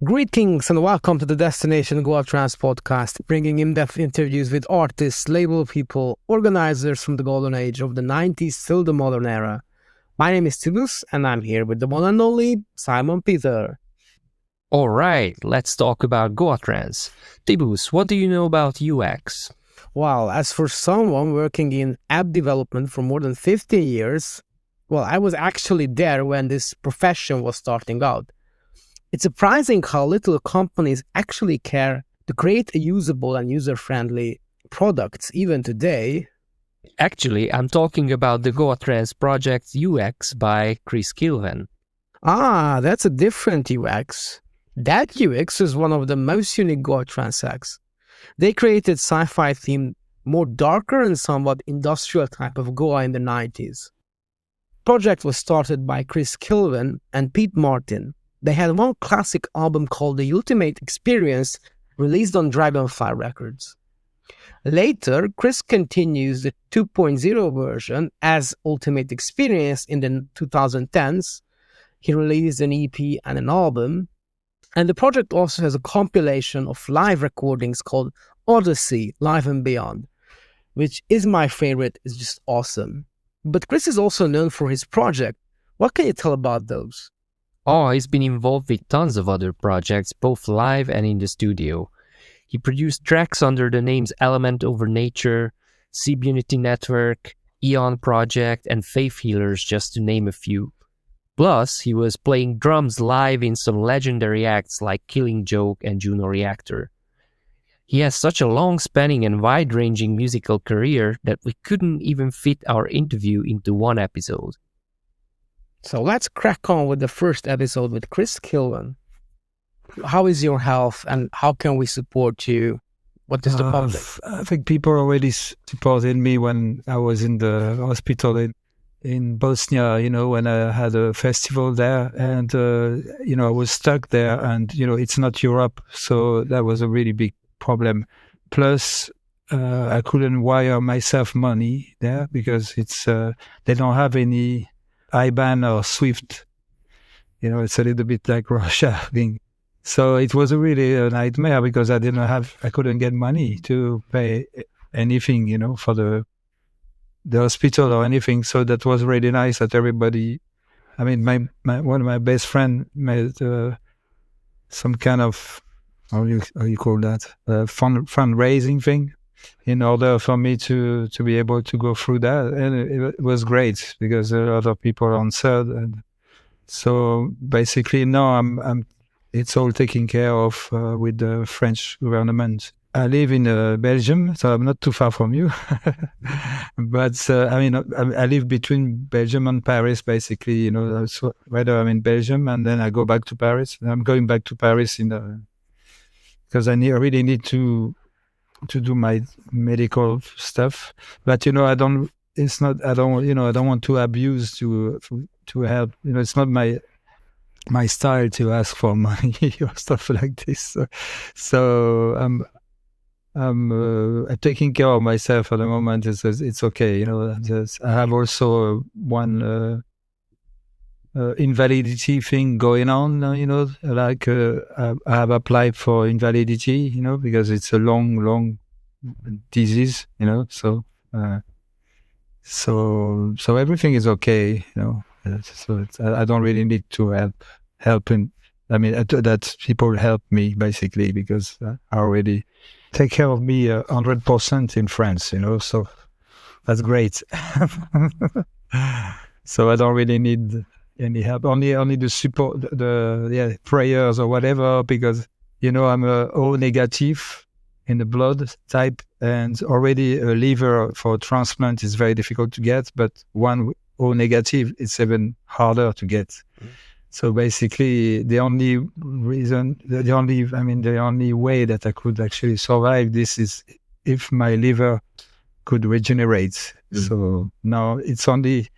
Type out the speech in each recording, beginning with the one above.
Greetings and welcome to the Destination Goa Trance podcast, bringing in-depth interviews with artists, label people, organizers from the golden age of the 90s till the modern era. My name is Tibus and I'm here with the one and only Simon Peter. All right, let's talk about Goa Trance. Tibus, what do you know about UX? Well, as for someone working in app development for more than 15 years, I was actually there when this profession was starting out. It's surprising how little companies actually care to create a usable and user-friendly products even today. Actually, I'm talking about the Goa Trance project UX by Kris Kylven. Ah, that's a different UX. That UX is one of the most unique Goa Trance acts. They created sci-fi themed, more darker and somewhat industrial type of Goa in the 90s. Project was started by Kris Kylven and Pete Martin. They had one classic album called The Ultimate Experience, released on Dragonfly Records. Later, Kris continues the 2.0 version as Ultimate Experience in the 2010s. He released an EP and an album. And the project also has a compilation of live recordings called Odyssey, Live and Beyond, which is my favorite. It's just awesome. But Kris is also known for his project. What can you tell about those? Oh, he's been involved with tons of other projects, both live and in the studio. He produced tracks under the names Element Over Nature, Syb Unity Nettwerk, Eon Project, and Faith Healers, just to name a few. Plus, he was playing drums live in some legendary acts like Killing Joke and Juno Reactor. He has such a long-spanning and wide-ranging musical career that we couldn't even fit our interview into one episode. So let's crack on with the first episode with Kris Kylven. How is your health and how can we support you? What is the public? I think people already supported me when I was in the hospital in Bosnia, when I had a festival there and, I was stuck there and, it's not Europe. So that was a really big problem. Plus, I couldn't wire myself money there because they don't have any IBAN or SWIFT. It's a little bit like Russia thing. So it was really a nightmare because I couldn't get money to pay anything, for the hospital or anything. So that was really nice that everybody, one of my best friend made some kind of, how you call that, fundraising thing in order for me to be able to go through that. And it was great because a lot of people answered. And so basically now it's all taken care of with the French government. I live in Belgium, so I'm not too far from you. But I live between Belgium and Paris, basically. So whether I'm in Belgium and then I go back to Paris. I'm going back to Paris because I really need to do my medical stuff. But I don't want to abuse to help. It's not my style to ask for money or stuff like this. So I'm taking care of myself at the moment. It's okay. I have also one invalidity thing going on. I have applied for invalidity. Because it's a long disease. So everything is okay. So I don't really need to help in. That people help me basically because I already take care of me 100% in France, so that's great. So I don't really need any help, only the support, the prayers or whatever, because, I'm a O negative in the blood type and already a liver for transplant is very difficult to get, but one O negative, it's even harder to get. So basically, the only way that I could actually survive this is if my liver could regenerate. So now it's only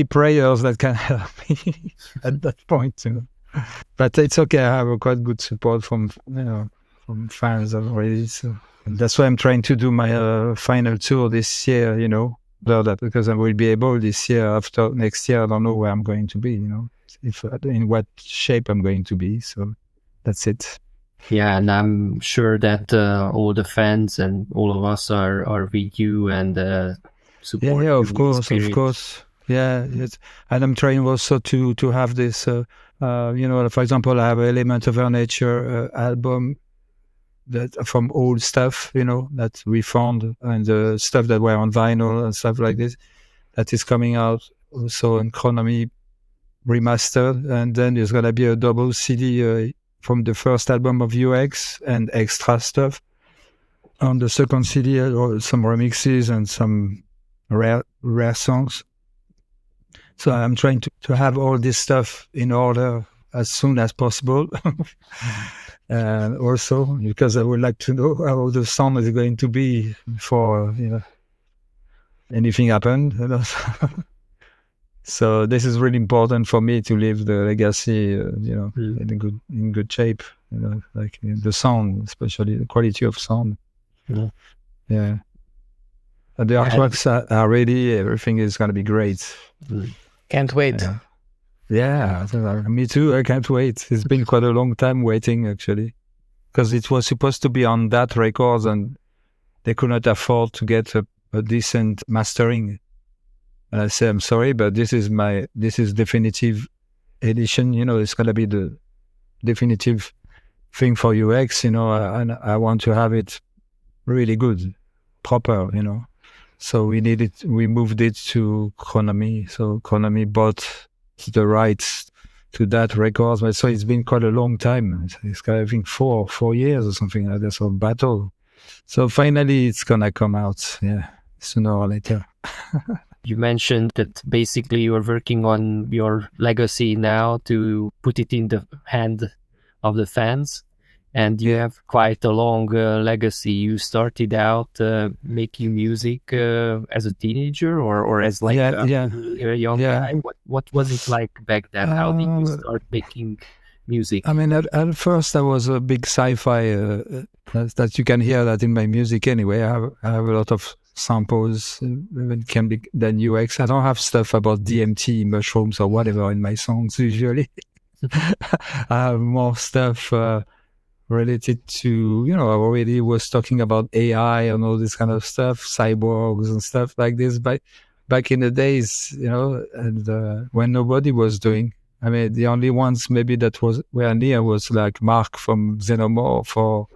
prayers that can help me at that point. But it's okay. I have a quite good support from fans already. So that's why I'm trying to do my final tour this year. Because I will be able this year. After next year, I don't know where I'm going to be. If in what shape I'm going to be. So that's it. Yeah, and I'm sure that all the fans and all of us are with you and support Yeah, you of in course, of spirit. course. Yeah, and I'm trying also to have this. For example, I have Element of Our Nature album that from old stuff, that we found, and stuff that were on vinyl and stuff like this. That is coming out also in Chronomy remastered, and then there's gonna be a double CD from the first album of UX and extra stuff. On the second CD, or some remixes and some rare songs. So I'm trying to have all this stuff in order as soon as possible. And also because I would like to know how the sound is going to be before anything happened. So this is really important for me to leave the legacy, in good shape. Like the sound, especially the quality of sound. Yeah. And the artworks are ready. Everything is going to be great. Can't wait. Yeah, me too. I can't wait. It's been quite a long time waiting, actually, because it was supposed to be on that record, and they could not afford to get a decent mastering. And I say, I'm sorry, but this is definitive edition. It's gonna be the definitive thing for UX. And I want to have it really good, proper. So we moved it to Chronomy. So Chronomy bought the rights to that record. So it's been quite a long time. It's I think 4 years or something like that. So battle. So finally it's gonna come out. Yeah, sooner or later. You mentioned that basically you're working on your legacy now to put it in the hand of the fans. And you have quite a long legacy. You started out making music as a teenager or as like a young guy. What was it like back then? How did you start making music? I mean, at first I was a big sci-fi that you can hear that in my music anyway. I have a lot of samples that can be then UX. I don't have stuff about DMT, mushrooms or whatever in my songs usually. I have more stuff related to, I already was talking about AI and all this kind of stuff, cyborgs and stuff like this. But back in the days, and when nobody was doing, I mean, the only ones maybe that were near was like Mark from Xenomorph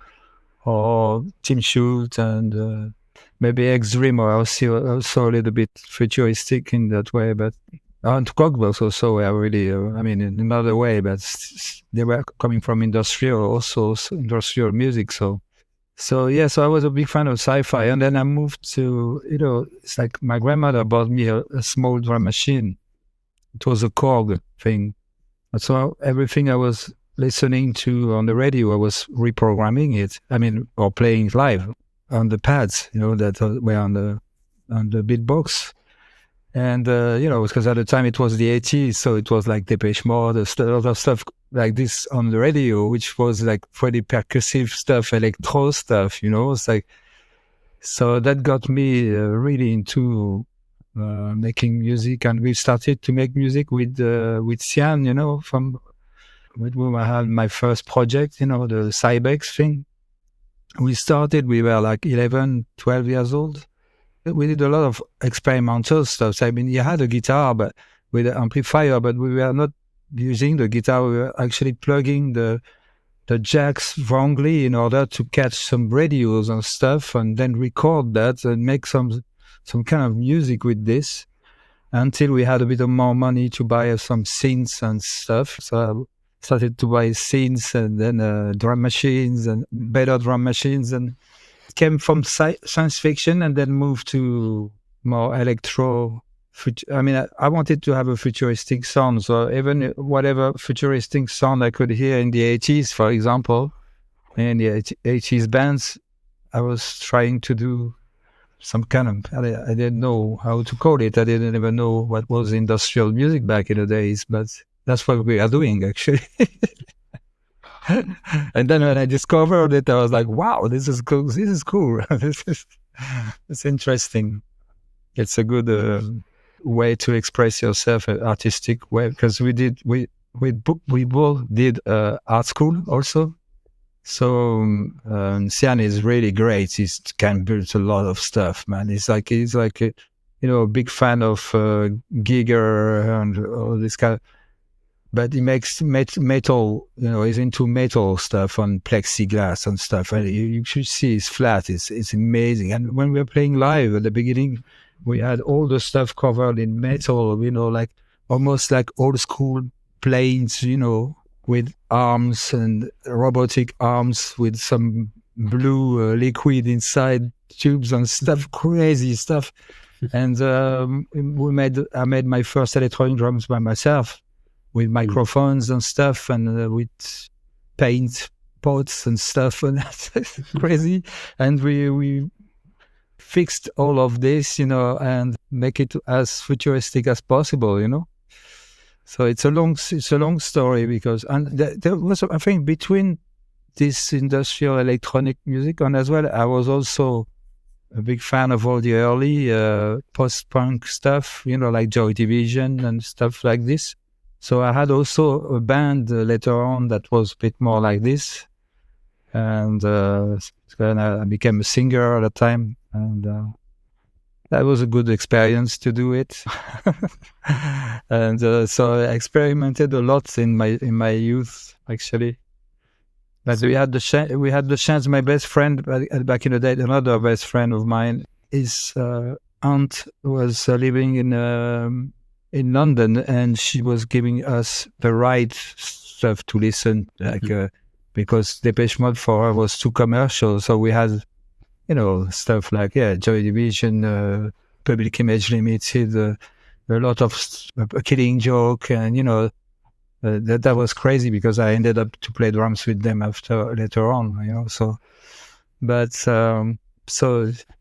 or Tim Schultz and maybe X-Dream, or also a little bit futuristic in that way, but and Cogbels also were really, in another way, but they were coming from industrial music. So I was a big fan of sci-fi. And then I moved to, it's like my grandmother bought me a small drum machine. It was a Korg thing. And so everything I was listening to on the radio, I was reprogramming it. Or playing live on the pads, that were on the beatbox. And, because at the time it was the 80s, so it was like Depeche Mode, a lot of stuff like this on the radio, which was like pretty percussive stuff, electro stuff, It's like, so that got me really into making music. And we started to make music with Sian, with whom I had my first project, the Cybex thing. We were like 11, 12 years old. We did a lot of experimental stuff. You had a guitar, but with an amplifier, but we were not using the guitar. We were actually plugging the jacks wrongly in order to catch some radios and stuff, and then record that and make some kind of music with this until we had a bit of more money to buy some synths and stuff. So I started to buy synths and then drum machines and better drum machines, and came from science fiction and then moved to more electro. I wanted to have a futuristic sound, so even whatever futuristic sound I could hear in the 80s, for example, in the 80s bands, I was trying to do some kind of, I didn't know how to call it. I didn't even know what was industrial music back in the days, but that's what we are doing actually. And then when I discovered it, I was like, wow, this is cool. It's interesting. It's a good way to express yourself, an artistic way, because we we both did art school also. So Sian is really great. He can build a lot of stuff, man. He's like a, a big fan of Giger and all this kind. But he makes metal. He's into metal stuff on plexiglass and stuff. And you should see his flat. It's amazing. And when we were playing live at the beginning, we had all the stuff covered in metal. Like almost like old school planes. With arms and robotic arms with some blue liquid inside tubes and stuff, crazy stuff. And I made my first electronic drums by myself with microphones and stuff and with paint pots and stuff, and that's crazy. And we fixed all of this, and make it as futuristic as possible, So it's a long story because there was, I think, between this industrial electronic music and as well, I was also a big fan of all the early post-punk stuff, like Joy Division and stuff like this. So I had also a band later on that was a bit more like this, and I became a singer at the time, and that was a good experience to do it. And so I experimented a lot in my youth, actually. But we had the chance. My best friend back in the day, another best friend of mine, his aunt was living in London, and she was giving us the right stuff to listen, because Depeche Mode for her was too commercial. So we had, stuff like Joy Division, Public Image Limited, a lot of Killing Joke, and that was crazy because I ended up to play drums with them later on. So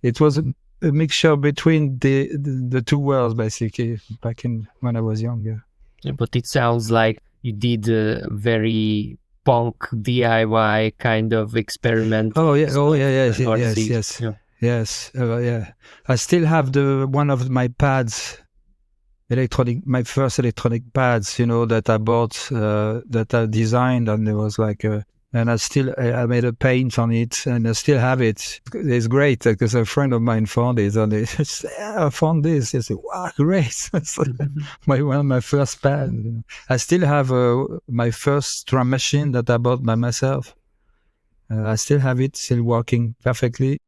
it was a mixture between the two worlds, basically, back when I was younger. Yeah, but it sounds like you did a very punk DIY kind of experiment. Yes. Yeah. Yes. I still have one of my pads, my first electronic pads, that I bought, that I designed, and there was like and I made a paint on it, and I still have it. It's great because a friend of mine found it, and he said, I found this. I said, wow, great. It's like one of my first pads. I still have my first drum machine that I bought by myself. I still have it, still working perfectly.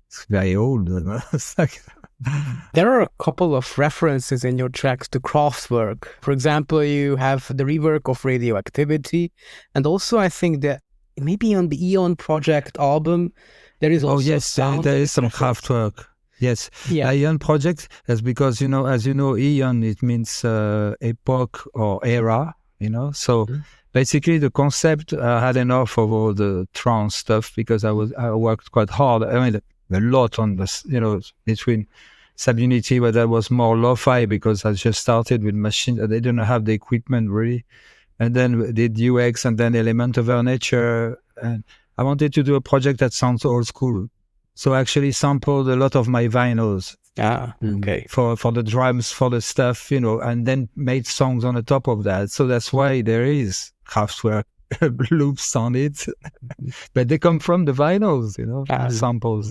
It's very old. It's like... There are a couple of references in your tracks to Kraftwerk. For example, you have the rework of Radioactivity, and also I think that maybe on the Eon Project album, there is also there is some Kraftwerk. Yes, yeah. Eon Project is because, as you know, Eon, it means epoch or era, so basically the concept, I had enough of all the trance stuff because I worked quite hard. I mean, a lot on this, between Syb Unity, but that was more lo-fi because I just started with machines. They didn't have the equipment really. And then we did UX and then Element of Our Nature. And I wanted to do a project that sounds old school. So I actually sampled a lot of my vinyls. Okay. For the drums, for the stuff, and then made songs on the top of that. So that's why there is Kraftwerk loops on it, but they come from the vinyls, samples.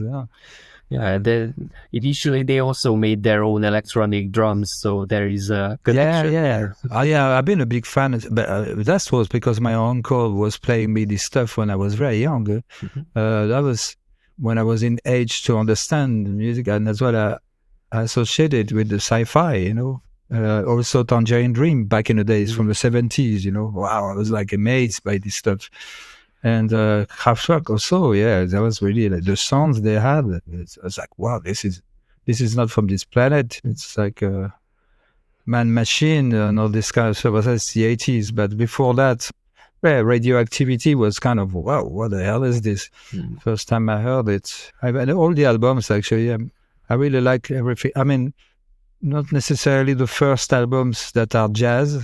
Initially they also made their own electronic drums, so there is a connection. I've been a big fan, but that was because my uncle was playing me this stuff when I was very young. That was when I was in age to understand the music, and as well I associated with the sci-fi, also Tangerine Dream back in the days from the 70s, wow, I was like amazed by this stuff. And Kraftwerk also, that was really like the sounds they had. I was like, wow, this is not from this planet. It's like a man machine and all this kind of stuff. That's the 80s, but before that, Radioactivity was kind of, wow, what the hell is this? First time I heard it. All the albums actually, I really like everything. I mean, not necessarily the first albums that are jazz,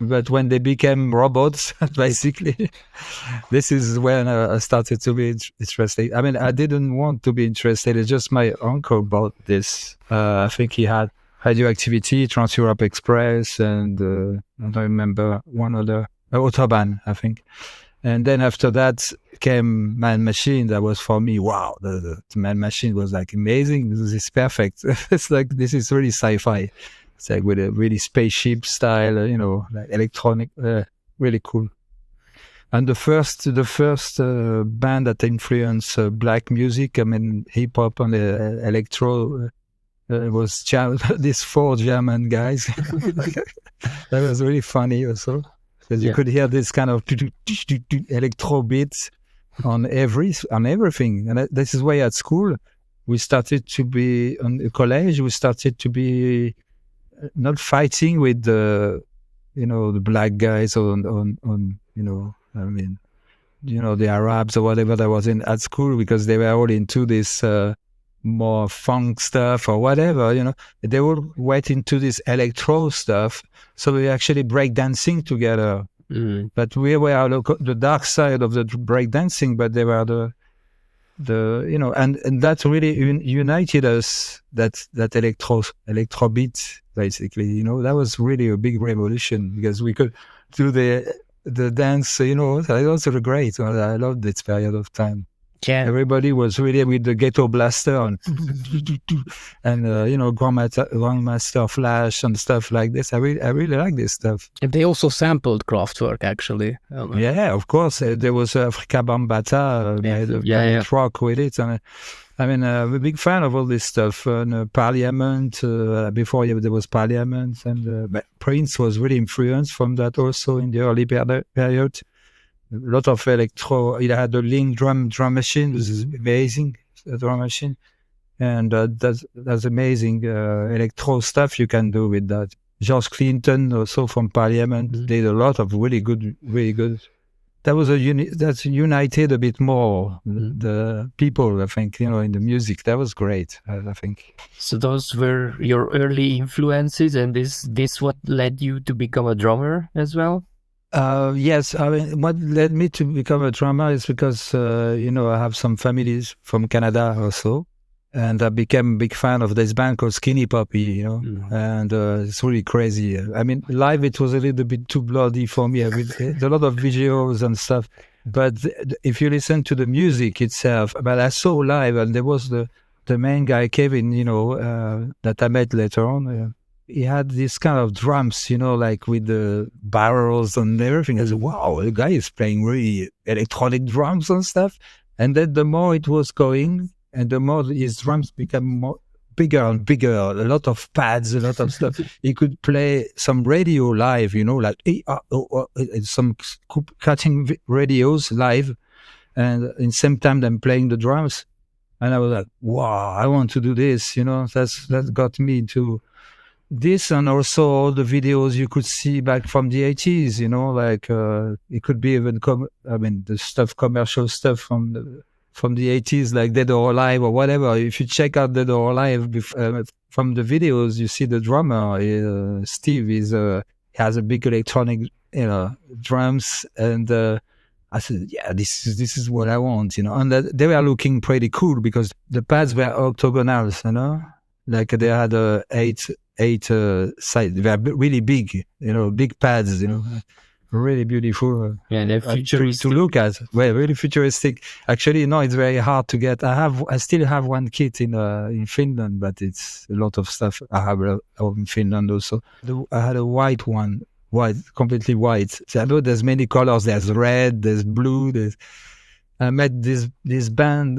but when they became robots, basically, this is when I started to be interested. I mean, I didn't want to be interested. It's just my uncle bought this. I think he had Radioactivity, Trans-Europe Express, and I don't remember one other, Autobahn, I think. And then after that came Man Machine. That was for me, wow, the Man Machine was like amazing. This is perfect. It's like, this is really sci-fi. It's like with a really spaceship style, like electronic, really cool. And the first band that influenced black music, hip hop and electro, was these 4 German guys. That was really funny also, because you could hear this kind of electro beats on everything. And this is why at school we started to be, on the college, we started to be not fighting with the black guys on the Arabs or whatever that was at school, because they were all into this more funk stuff or whatever, they all went into this electro stuff. So we actually break dancing together. But we were the dark side of the break dancing, but they were and that really united us, that electro beat, basically. That was really a big revolution, because we could do the dance, that was really great. I loved this period of time. Yeah. Everybody was really with the ghetto blaster and Grandmaster Flash and stuff like this. I really like this stuff. And they also sampled Kraftwerk, actually. Yeah, of course. There was Afrika Bambaataa made a rock with it. And I'm a big fan of all this stuff. And Parliament, before there was Parliament, and Prince was really influenced from that also in the early period. A lot of electro. It had a Link drum machine. This is amazing, a drum machine, and that's amazing electro stuff you can do with that. George Clinton, also from Parliament, did a lot of really good. That was that united a bit more the people, I think, in the music. That was great, I think. So those were your early influences, and this what led you to become a drummer as well? Yes, what led me to become a drummer is because, I have some families from Canada also, and I became a big fan of this band called Skinny Puppy, and it's really crazy. Live it was a little bit too bloody for me. There's a lot of visuals and stuff, but if you listen to the music itself, but I saw live, and there was the main guy, Kevin, that I met later on. He had this kind of drums, like with the barrels and everything. I said, wow, the guy is playing really electronic drums and stuff. And then the more it was going, and the more his drums became bigger and bigger, a lot of pads, a lot of stuff. He could play some radio live, like some cutting radios live. And in the same time, I'm playing the drums. And I was like, wow, I want to do this, that got me to this. And also all the videos you could see back from the 80s, like it could be even the stuff, commercial stuff from the 80s, like Dead or Alive or whatever. If you check out Dead or Alive from the videos, you see the drummer Steve has a big electronic drums, and I said, yeah, this is what I want, and they were looking pretty cool because the pads were octagonals, like they had eight sides. They were really big, big pads, really beautiful. They're futuristic to look at. Well, really futuristic. Actually, no, it's very hard to get. I still have one kit in Finland, but it's a lot of stuff I have in Finland also. I had a white one, completely white. So I know there's many colors. There's red, there's blue. I met this band,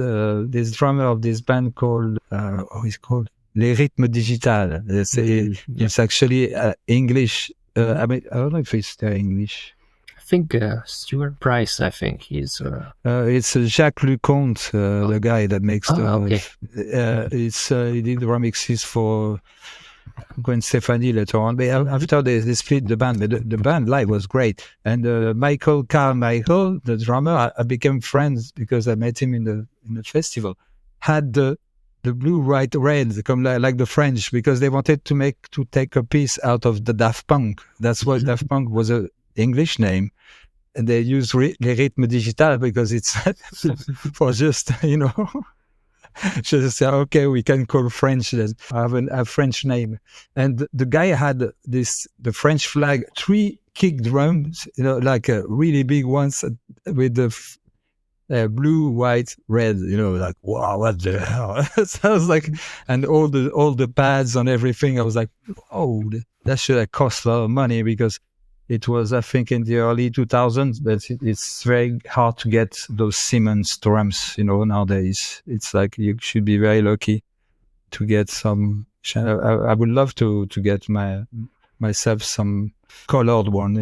this drummer of this band called, it's called Les Rythmes Digitales. It's actually English. I don't know if it's English. I think Stuart Price, I think he's... It's Jacques Leconte, the guy that makes okay. He did the remixes for Gwen Stefani later on. But after they split the band, but the band live was great. And Carmichael, the drummer, I became friends because I met him in the festival, had the blue, white, red, come like the French, because they wanted to take a piece out of the Daft Punk. That's why Daft Punk was an English name, and they used Les Rythmes Digitales because it's for just She said, okay, we can call French. I have a French name. And the guy had the French flag, 3 kick drums, like really big ones with the blue, white, red, like, wow, what the hell? So I was like, and all the pads and everything, I was like, oh, that should have cost a lot of money, because it was, I think, in the early 2000s, but it's very hard to get those Siemens drums, nowadays. It's like you should be very lucky to get some. I would love to get myself some colored one.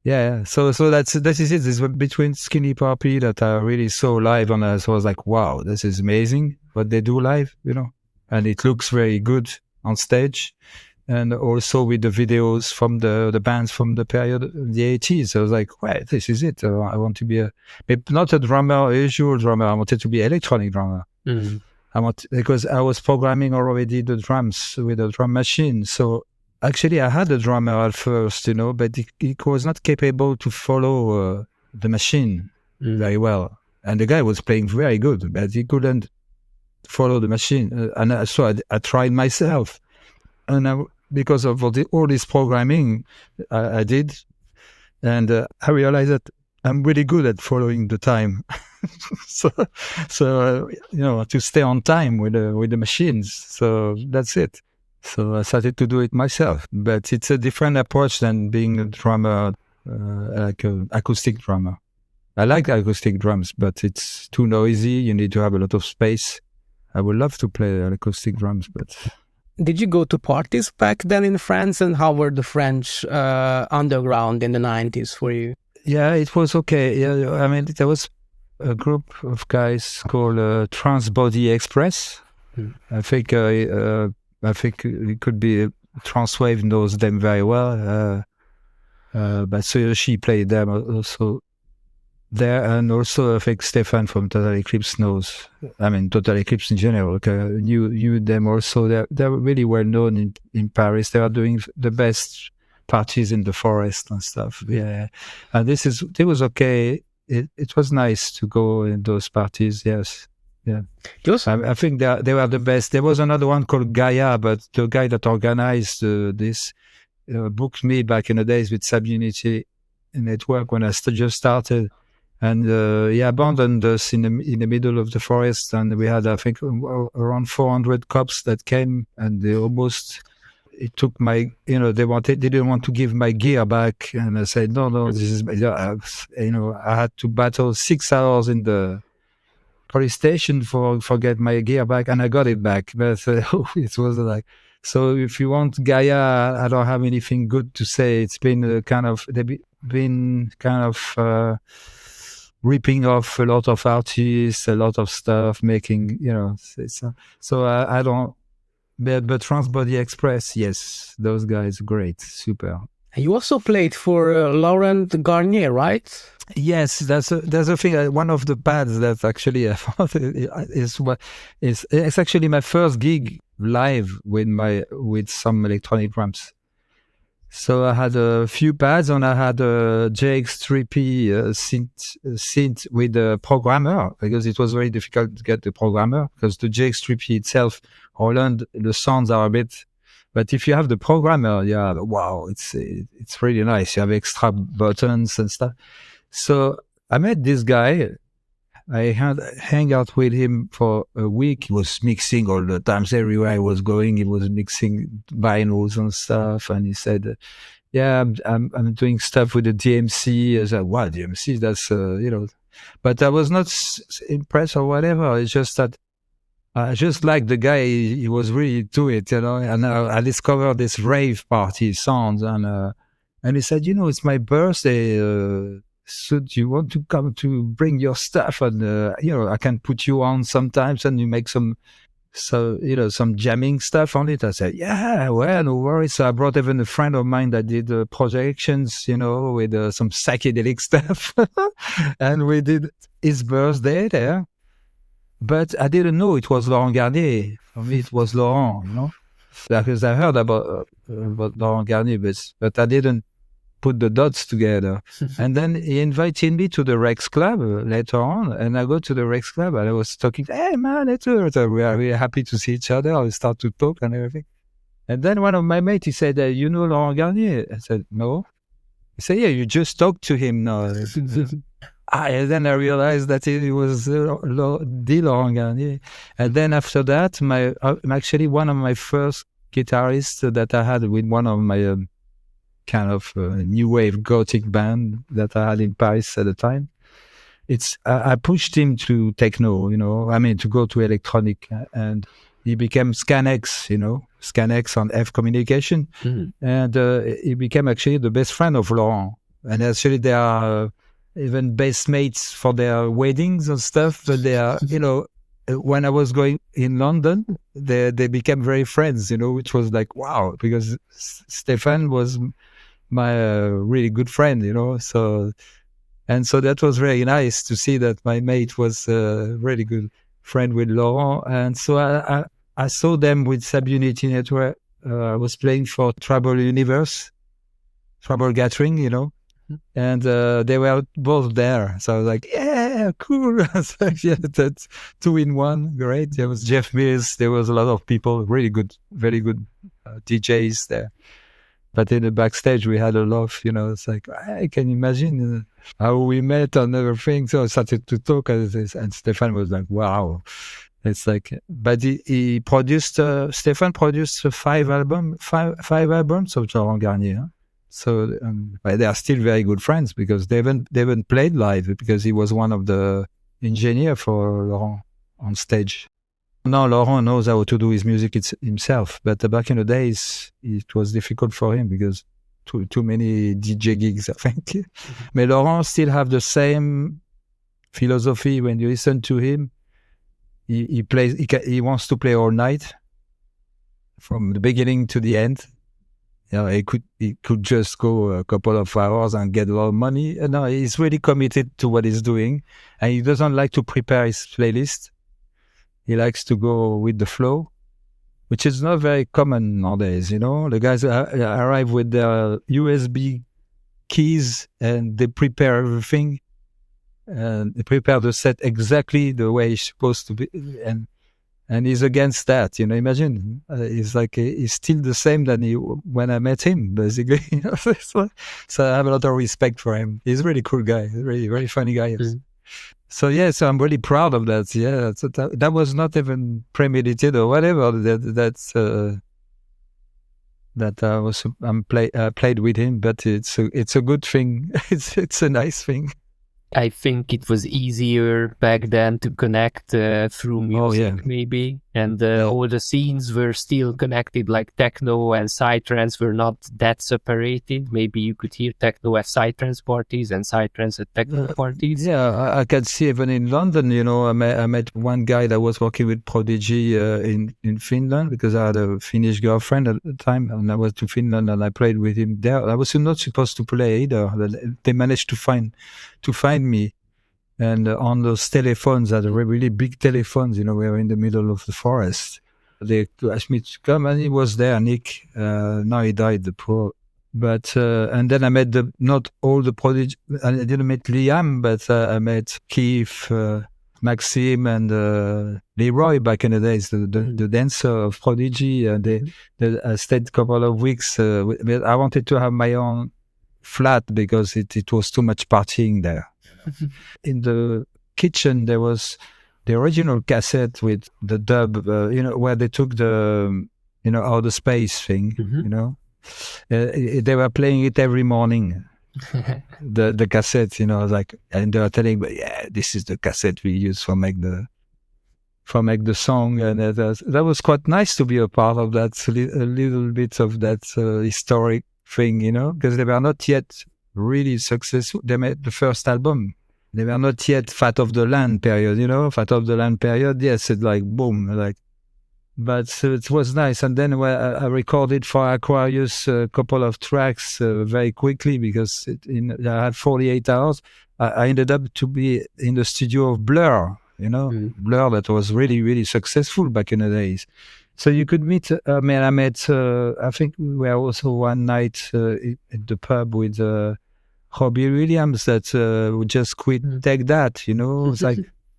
Yeah. So that is it. This was between Skinny Puppy that I really saw live, and I was like, wow, this is amazing what they do live, and it looks very good on stage. And also with the videos from the bands from the period of the 80s. I was like, well, this is it. I want to be not a drummer, a usual drummer. I wanted to be electronic drummer. Mm-hmm. Because I was programming already the drums with a drum machine. So actually I had a drummer at first, but he was not capable to follow the machine very well. And the guy was playing very good, but he couldn't follow the machine. So I tried myself. And because of all this programming I did, and I realized that I'm really good at following the time. so to stay on time with the machines. So that's it. So I started to do it myself. But it's a different approach than being a drummer, like an acoustic drummer. I like acoustic drums, but it's too noisy. You need to have a lot of space. I would love to play acoustic drums, but... Did you go to parties back then in France, and how were the French underground in the 90s for you? Yeah, it was okay. Yeah, I mean, there was a group of guys called Trance Body Express. I think it could be Trance Wave knows them very well. But so she played them also there, and also I think Stefan from Total Eclipse knows. I mean, Total Eclipse in general knew them also. They're really well known in Paris. They are doing the best parties in the forest and stuff. Yeah, and it was okay. It was nice to go in those parties. Yes. Yeah, I think they were the best. There was another one called Gaia, but the guy that organized this booked me back in the days with Syb Unity Nettwerk when I just started. And he abandoned us in the middle of the forest, and we had, I think, around 400 cops that came, and it took my, they didn't want to give my gear back, and I said, no, this is, I had to battle 6 hours in the police station for get my gear back, and I got it back. But it was like, so if you want Gaia, I don't have anything good to say. It's been they've been kind of ripping off a lot of artists, a lot of stuff, making, so I don't, but Trance Body Express, yes, those guys, great, super. You also played for Laurent Garnier, right? Yes, that's a thing. One of the pads that actually I thought it's actually my first gig live with some electronic drums. So I had a few pads, and I had a JX3P synth with a programmer, because it was very difficult to get the programmer, because the JX3P itself, Holland, the sounds are a bit, but if you have the programmer, yeah, wow, it's really nice. You have extra buttons and stuff. So I met this guy. I hang out with him for a week. He was mixing all the times. Everywhere I was going, he was mixing vinyls and stuff. And he said, yeah, I'm doing stuff with the DMC. I said, wow, DMC, that's, but I was not impressed or whatever. It's just that I just liked the guy. He was really to it, and I discovered this rave party sound. And he said, it's my birthday. So do you want to come to bring your stuff, and I can put you on sometimes, and you make some jamming stuff on it. I said, yeah, well, no worries. So I brought even a friend of mine that did projections, with some psychedelic stuff, and we did his birthday there. But I didn't know it was Laurent Garnier. For me, it was Laurent, because I heard about Laurent Garnier, but I didn't put the dots together. And then he invited me to the Rex Club later on, and I go to the Rex Club, and I was talking, hey man, we are really happy to see each other. We start to talk and everything. And then one of my mates, he said, you know Laurent Garnier? I said, no. He said, yeah, you just talked to him now. And then I realized that it was the Laurent Garnier. And then after that, actually one of my first guitarists that I had with one of my kind of new wave gothic band that I had in Paris at the time, I pushed him to techno, to go to electronic, and he became Scanex, Scanex on F Communication. And he became actually the best friend of Laurent. And actually they are even best mates for their weddings and stuff. But they are, when I was going in London, they became very friends, which was like, wow, because Stefan was my really good friend, so that was very nice to see that my mate was a really good friend with Laurent. And so I saw them with Syb Unity Nettwerk. I was playing for Trouble Gathering, and they were both there. So I was like, yeah, cool. So, yeah, that's 2 in 1, great. There was Jeff Mills. There was a lot of people, really good, very good DJs there. But in the backstage, we had a laugh, It's like, I can imagine how we met and everything. So I started to talk, and Stefan was like, wow. It's like, but he produced, Stefan produced 5 albums of Laurent Garnier. So they are still very good friends because they haven't played live because he was one of the engineers for Laurent on stage. Now Laurent knows how to do his music himself, but back in the days it was difficult for him because too many DJ gigs, I think. But Laurent still have the same philosophy. When you listen to him, he plays. He wants to play all night, from the beginning to the end. He could just go a couple of hours and get a lot of money. No, he's really committed to what he's doing, and he doesn't like to prepare his playlist. He likes to go with the flow, which is not very common nowadays. The guys arrive with their USB keys and they prepare everything, and they prepare the set exactly the way it's supposed to be, and he's against that. Imagine he's like he's still the same than when I met him, basically. So I have a lot of respect for him. He's a really cool guy, really very funny guy. So so I'm really proud of that. Yeah, that was not even premeditated or whatever. I played with him, but it's a good thing. It's a nice thing. I think it was easier back then to connect through music, maybe. And all the scenes were still connected, like techno and psytrance were not that separated. Maybe you could hear techno at psytrance parties and psytrance at techno parties. Yeah, I can see even in London, I met one guy that was working with Prodigy in Finland because I had a Finnish girlfriend at the time, and I was to Finland and I played with him there. I was not supposed to play either. They managed to find me, and on those telephones, that are really big telephones, we were in the middle of the forest. They asked me to come, and he was there, Nick. Now he died, the poor. But and then I met not all the Prodigy. I didn't meet Liam, but I met Keith, Maxime, and Leroy back in the days, the dancer of Prodigy. I stayed a couple of weeks. I wanted to have my own flat because it was too much partying there. In the kitchen there was the original cassette with the dub, where they took the outer space thing. They were playing it every morning. the cassette, and they were telling me, this is the cassette we use for make the song, and that was quite nice to be a part of that, a little bit of that historic thing, because they were not yet really successful. They made the first album. They were not yet Fat of the Land period, Fat of the Land period. Yes, it's like boom, but it was nice. And then I recorded for Aquarius a couple of tracks very quickly because I had 48 hours. I ended up to be in the studio of Blur, Blur, that was really, really successful back in the days. So you could meet. I met. I think we were also one night at the pub with Robbie Williams that would just quit Take That. It's like,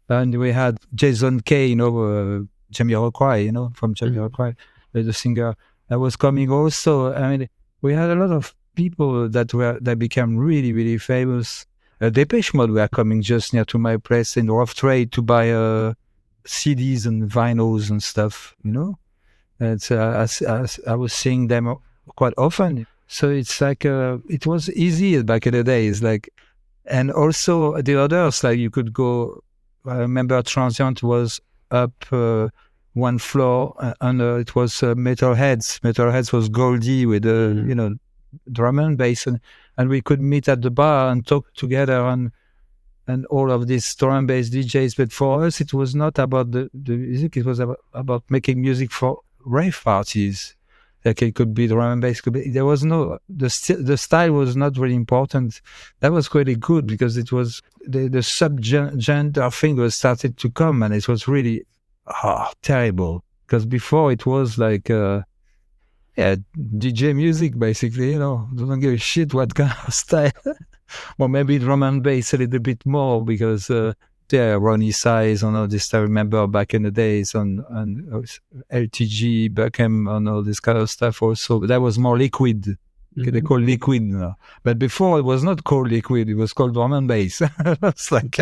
and we had Jason Kay, Jamiroquai, from Jamiroquai, the singer that was coming also. I mean, we had a lot of people that became really, really famous. Depeche Mode were coming just near to my place in Rough Trade to buy CDs and vinyls and stuff, And I was seeing them quite often. So it's like, it was easy back in the days. And also the others, like you could go, I remember Transient was up one floor and it was Metalheads. Metalheads was Goldie with, drum and bass. And we could meet at the bar and talk together and all of these drum and bass DJs. But for us, it was not about the music. It was about making music for rave parties. Like it could be drum and bass. There was no, the style was not really important. That was really good because it was the sub-gender thing was started to come and it was really terrible. Because before it was like, DJ music basically, don't give a shit what kind of style. Or maybe drum and bass a little bit more because, Ronnie Size and all this. I remember back in the days on LTG, Beckham, and all this kind of stuff also. That was more liquid. They call liquid now. But before it was not called liquid, it was called drum and bass. It's like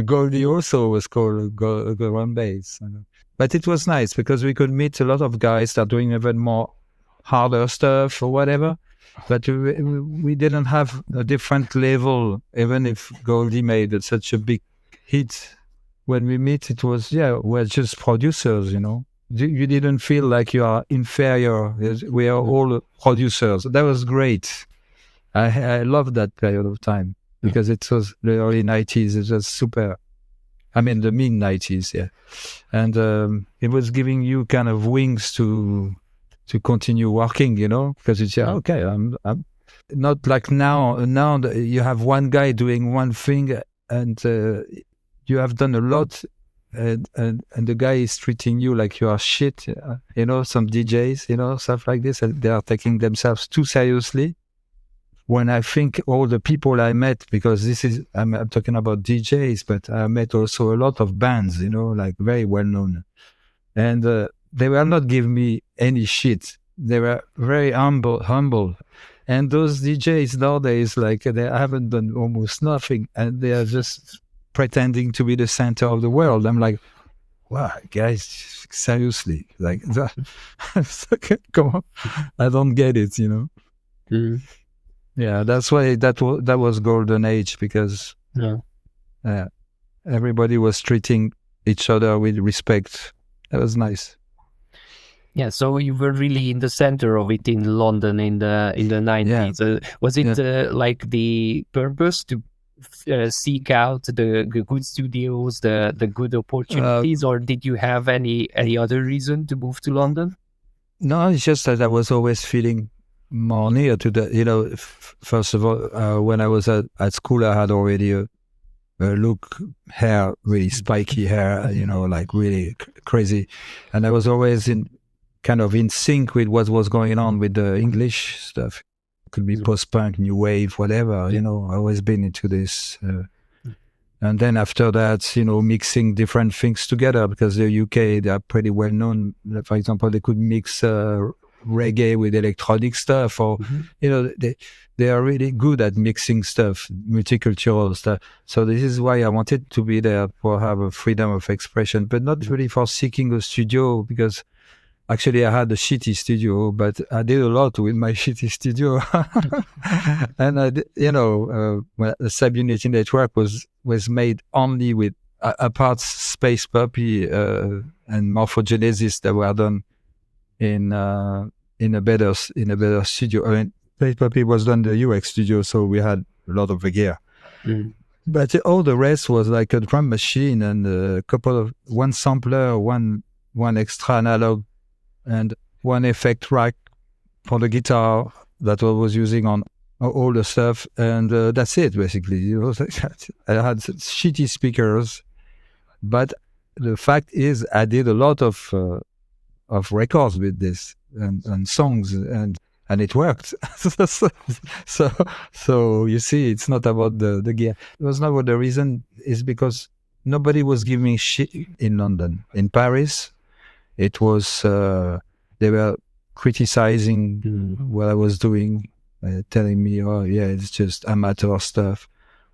Goldie also was called drum and bass. But it was nice because we could meet a lot of guys that are doing even more harder stuff or whatever. But we didn't have a different level, even if Goldie made such a big hit. When we meet, it was, we're just producers, You didn't feel like you are inferior. We are all producers. That was great. I loved that period of time because it was the early 90s. It was super. I mean, the mid-90s, yeah. And it was giving you kind of wings to continue working, because it's, okay, I'm not like now. Now you have one guy doing one thing and you have done a lot and the guy is treating you like you are shit, some DJs, stuff like this, and they are taking themselves too seriously. When I think all the people I met, because I'm talking about DJs, but I met also a lot of bands, like very well known. And they were not giving me any shit. They were very humble. And those DJs nowadays, like they haven't done almost nothing and they are just pretending to be the center of the world. I'm like, wow, guys, seriously, like that. Come on, I don't get it, Yeah, that's why that was golden age because everybody was treating each other with respect. That was nice. Yeah, so you were really in the center of it in London in the 90s. Yeah. Was it like the purpose to seek out the good studios, the good opportunities, or did you have any other reason to move to London? No, it's just that I was always feeling more near to the, first of all, when I was at school, I had already a hair, really spiky hair, like really crazy. And I was always kind of in sync with what was going on with the English stuff. It could be post-punk, new wave, whatever, I've always been into this. And then after that, mixing different things together because the UK, they are pretty well known. For example, they could mix reggae with electronic stuff or, they are really good at mixing stuff, multicultural stuff. So this is why I wanted to be there for have a freedom of expression, but not really for seeking a studio because actually I had a shitty studio, but I did a lot with my shitty studio. And I did, the Syb Unity Nettwerk was made only with apart Space Puppy and Morphogenesis that were done in a better studio. I mean, Space Puppy was done in the UX studio, so we had a lot of the gear. But all the rest was like a drum machine and a couple of one sampler, one extra analog, and one effect rack for the guitar that I was using on all the stuff, and that's it basically. I had shitty speakers, but the fact is I did a lot of of records with this and songs, and it worked. So you see, it's not about the gear. It was not what the reason is, because nobody was giving me shit in London. In Paris, it was they were criticizing what I was doing, telling me, "Oh yeah, it's just amateur stuff."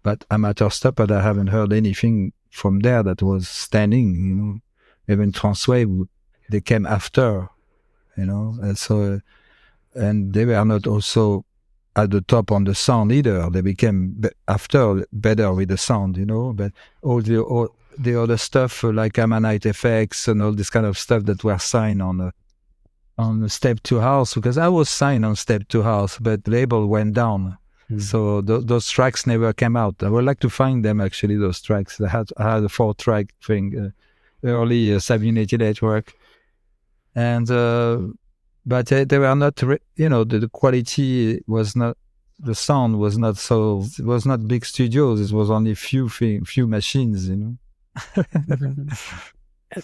But I haven't heard anything from there that was standing. Even Transwave, they came after, and so, and they were not also at the top on the sound either. They became after better with the sound, but all the other stuff like Ammonite effects and all this kind of stuff that were signed on Step 2 House, because I was signed on Step 2 House, but the label went down. So those tracks never came out. I would like to find them, actually, those tracks. I had a 4-track thing, early Syb Unity Nettwerk. And, but they were not, the quality was not, the sound was not so, it was not big studios. It was only few machines,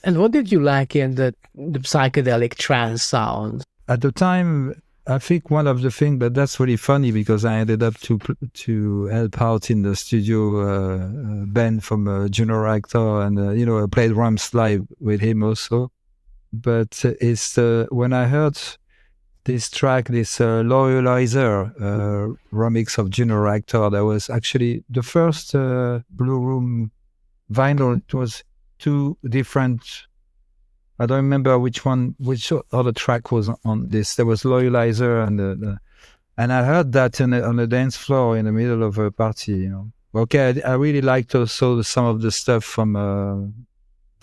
And what did you like in the psychedelic trance sound? At the time, I think one of the things, but that's really funny because I ended up to help out in the studio band from Junior Actor, and I played drums live with him also. But it's when I heard this track, this Loyalizer remix of Junior Actor, that was actually the first Blue Room vinyl. It was 2 different. I don't remember which other track was on this. There was Loyalizer, and I heard that on the dance floor in the middle of a party. Okay, I really liked also some of the stuff from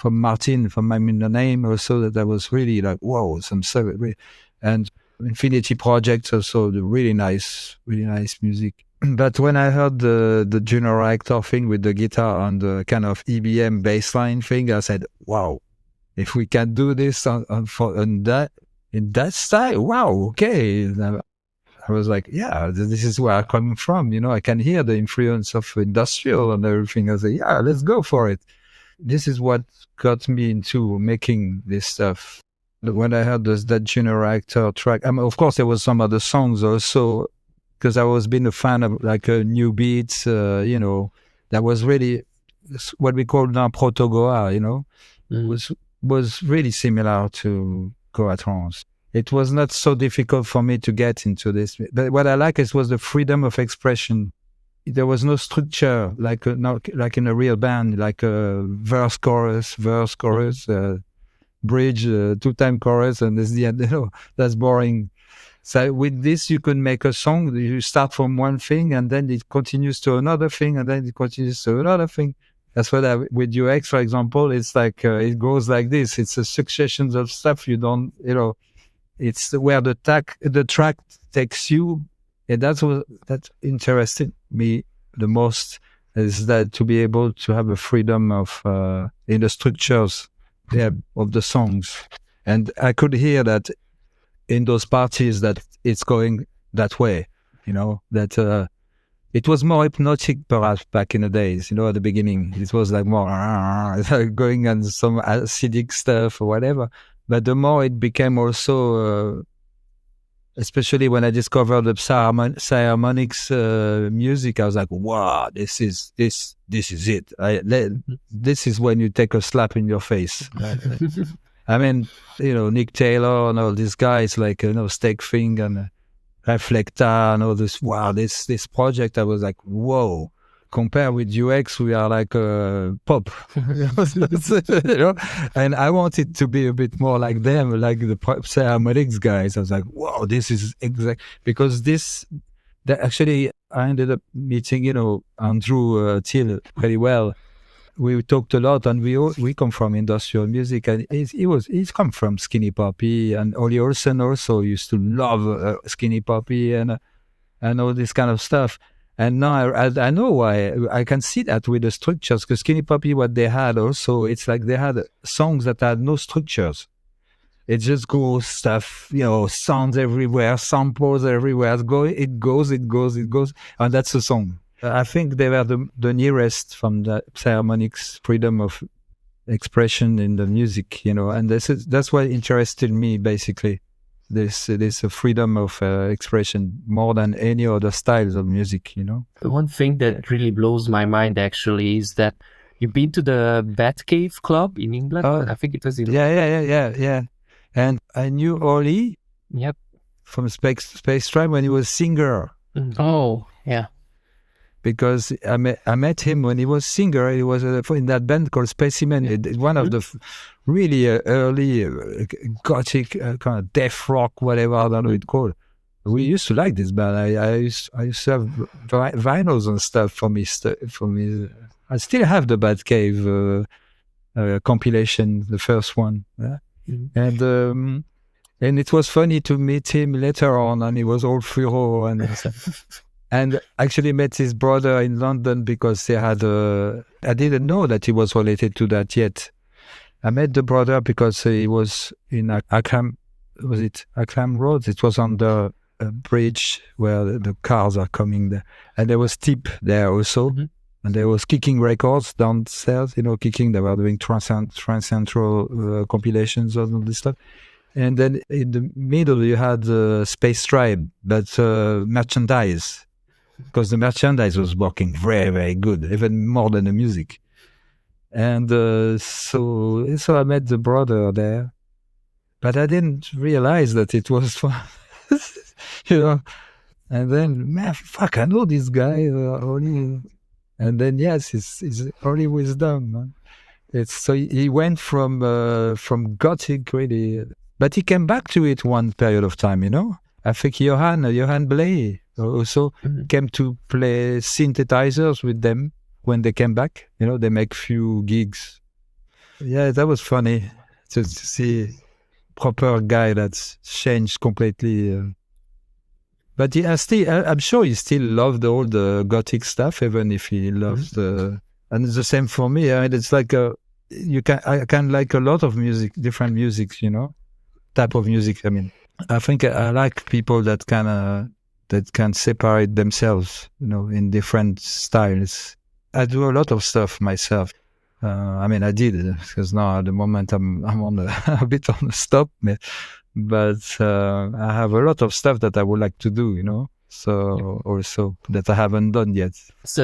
Martin, from I'm in the Name, also that was really like, whoa, some stuff. And Infinity Project also, the really nice music. But when I heard the Junior Actor thing with the guitar and the kind of EBM bassline thing, I said, wow. If we can do this in that style, wow, okay. I was like, yeah, this is where I'm coming from. I can hear the influence of industrial and everything. I said, yeah, let's go for it. This is what got me into making this stuff. When I heard that Junior Actor track, of course, there was some other songs also, because I was been a fan of like new beats, that was really what we call now proto-Goa, was really similar to Goa trance. It was not so difficult for me to get into this. But what I like was the freedom of expression. There was no structure like in a real band, like a verse, chorus, bridge, 2-time chorus, and this the end. That's boring. So with this, you could make a song. You start from one thing, and then it continues to another thing, and then it continues to another thing. That's what with UX, for example, it's like it goes like this. It's a succession of stuff. You don't, it's where the track takes you, and that's what that interested me the most, is that to be able to have a freedom of in the structures of the songs, and I could hear that in those parties that it's going that way. That. It was more hypnotic perhaps back in the days, at the beginning. It was like more going on some acidic stuff or whatever. But the more it became also, especially when I discovered the psiharmonics music, I was like, wow, this is it. This is when you take a slap in your face. I mean, Nick Taylor and all these guys like, Steak Thing and Reflecta and all this. Wow, this project, I was like, whoa. Compared with UX, we are like pop, and I wanted to be a bit more like them, like the psiharmonics guys. I was like, wow, this is exact, because that actually I ended up meeting, Andrew Till pretty well. We talked a lot, and we come from industrial music, and he's come from Skinny Puppy, and Ollie Olsen also used to love Skinny Puppy and all this kind of stuff. And now I know why. I can see that with the structures, because Skinny Puppy, what they had also, it's like they had songs that had no structures. It just goes stuff, sounds everywhere, samples everywhere. It goes, and that's a song. I think they were the nearest from the psiharmonics freedom of expression in the music, and that's what interested me basically. This freedom of expression more than any other styles of music. One thing that really blows my mind actually is that you've been to the Batcave Club in England. I think it was in Yeah. And I knew Ollie. Yep. From Space Tribe when he was singer. Oh, yeah. Because I met him when he was singer. He was in that band called Specimen. One of the really early gothic kind of death rock, whatever, I don't know what it's called. We used to like this band. I used to have vinyls and stuff for me. I still have the Batcave compilation, the first one. Yeah? And it was funny to meet him later on, and he was all furor and actually met his brother in London because they had I didn't know that he was related to that yet. I met the brother because he was in Ackham. Was it Ackham Road? It was on the bridge where the cars are coming there, and there was Tip there also, and there was Kicking Records downstairs. Kicking. They were doing trance central compilations of all this stuff. And then in the middle, you had Space Tribe, but merchandise, because the merchandise was working very, very good, even more than the music. And so I met the brother there, but I didn't realize that it was for, And then, man, fuck, I know this guy, only. And then, yes, it's only wisdom, man. So he went from gothic really. But he came back to it one period of time, I think Johan Bley also came to play synthesizers with them when they came back. They make few gigs. Yeah, that was funny to see proper guy that's changed completely. But I'm sure he still loved all the gothic stuff, even if he loves and it's the same for me. It's like I can like a lot of music, different musics, type of music. I think I like people that can separate themselves, in different styles. I do a lot of stuff myself. I did because now at the moment I'm on a bit on a stop, but I have a lot of stuff that I would like to do, So also that I haven't done yet. It's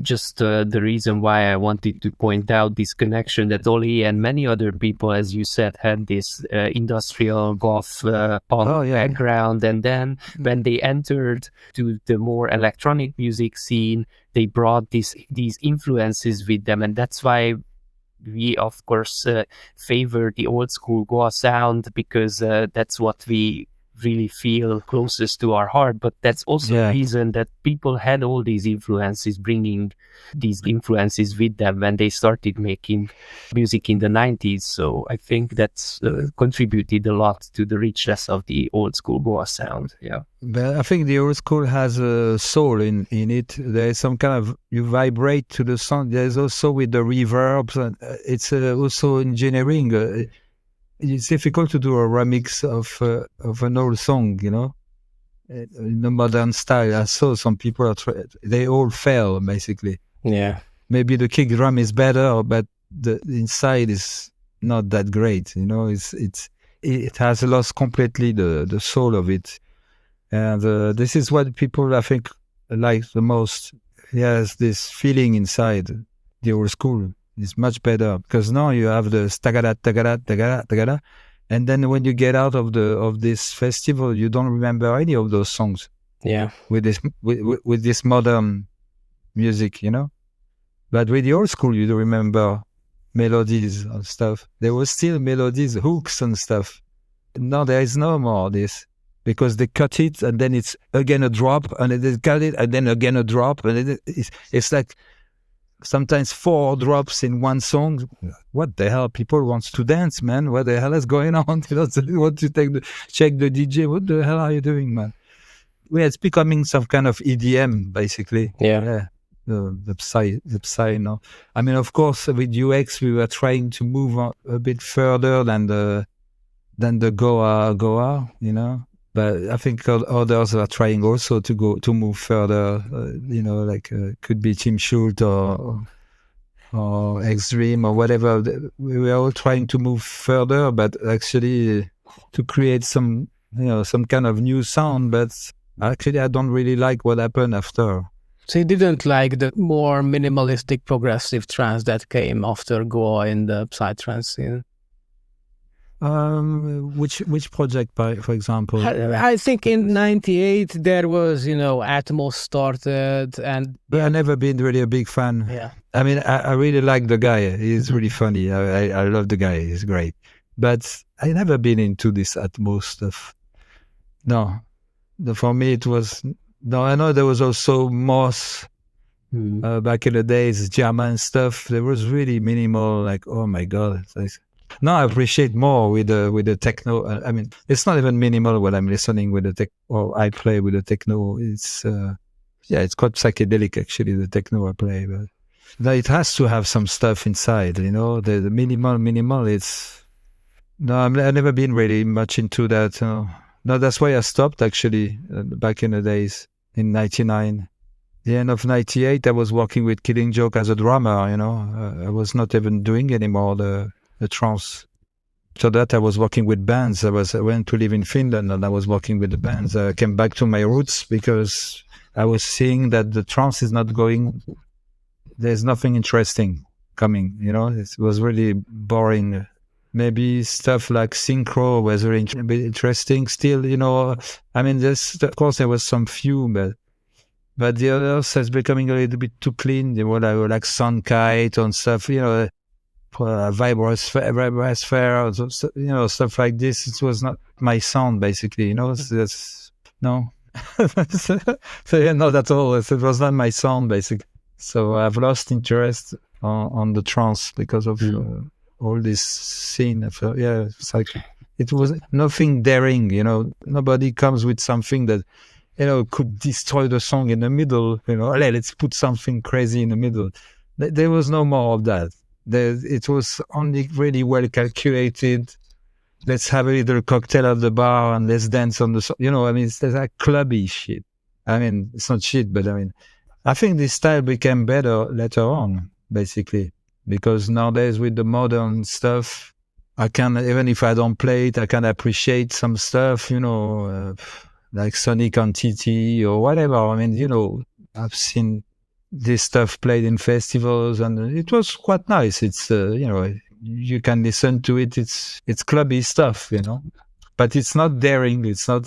just the reason why I wanted to point out this connection that Oli and many other people, as you said, had this industrial goth punk background, and then when they entered to the more electronic music scene, they brought these influences with them, and that's why we of course favor the old school goa sound, because that's what we really feel closest to our heart. But that's also the reason that people had all these influences, bringing these influences with them when they started making music in the 90s. So I think that's contributed a lot to the richness of the old school goa sound. But I think the old school has a soul in it. There is some kind of, you vibrate to the sound. There's also with the reverbs, and it's also engineering. It's difficult to do a remix of an old song, in a modern style. I saw some people they all fail basically. Yeah, maybe the kick drum is better, but the inside is not that great. It has lost completely the soul of it, and this is what people I think like the most. Yes, this feeling inside the old school is much better, because now you have the tagada tagada tagada tagada, and then when you get out of this festival, you don't remember any of those songs. Yeah, with this modern music, But with the old school, you do remember melodies and stuff. There was still melodies, hooks and stuff. Now there is no more this, because they cut it and then it's again a drop, and then they cut it and then again a drop, and it's like sometimes 4 drops in one song. What the hell? People wants to dance, man. What the hell is going on? They want to check the DJ. What the hell are you doing, man? Well, it's becoming some kind of EDM, basically. Yeah. The Psy now. Of course, with UX, we were trying to move a bit further than the Goa, But I think others are trying also to move further, like could be Tim Schultz or or extreme or whatever. We were all trying to move further, but actually to create some kind of new sound. But actually, I don't really like what happened after. So you didn't like the more minimalistic progressive trance that came after Goa in the psytrance scene? Which project, for example? I think in '98 there was, Atmos started, and I've never been really a big fan. Yeah. I mean, I really like the guy. He's really funny. I love the guy. He's great. But I never been into this Atmos stuff. No. For me, it was... No, I know there was also Moss back in the days, German stuff. There was really minimal, like, oh my God. Now I appreciate more with the techno. I mean, it's not even minimal when I'm listening with the tech, or I play with the techno. It's it's quite psychedelic actually, the techno I play. But no, it has to have some stuff inside, the minimal. It's I've never been really much into that. No, that's why I stopped actually back in the days in '99. The end of '98, I was working with Killing Joke as a drummer. I was not even doing anymore the trance. So that I was working with bands. I went to live in Finland and I was working with the bands. I came back to my roots because I was seeing that the trance is not going. There's nothing interesting coming. It was really boring. Maybe stuff like synchro was really interesting still, I mean, of course there was some few, but the others is becoming a little bit too clean. They were like Sunkite and stuff, Vibrosphere, stuff like this. It was not my sound, basically, that's, no. So yeah, not at all. It was not my sound, basically. So I've lost interest on the trance because of... all this scene. It's like it was nothing daring. Nobody comes with something that could destroy the song in the middle. Let's put something crazy in the middle. There was no more of that. It was only really well calculated. Let's have a little cocktail at the bar and let's dance on the song. I mean, it's like clubby shit. I mean, it's not shit, but I mean, I think this style became better later on, basically. Because nowadays with the modern stuff, I can, even if I don't play it, I can appreciate some stuff, like Sonic on TT or whatever. I mean, I've seen this stuff played in festivals and it was quite nice. It's, you can listen to it. It's clubby stuff, but it's not daring. It's not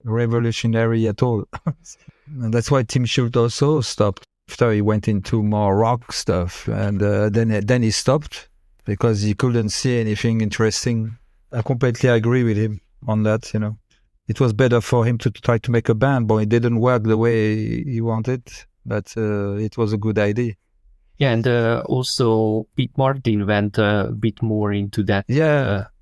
revolutionary at all. And that's why Tim Schultz also stopped. After he went into more rock stuff, and then he stopped because he couldn't see anything interesting. I completely agree with him on that. It was better for him to try to make a band, but it didn't work the way he wanted. But it was a good idea. Yeah, and also Pete Martin went a bit more into that.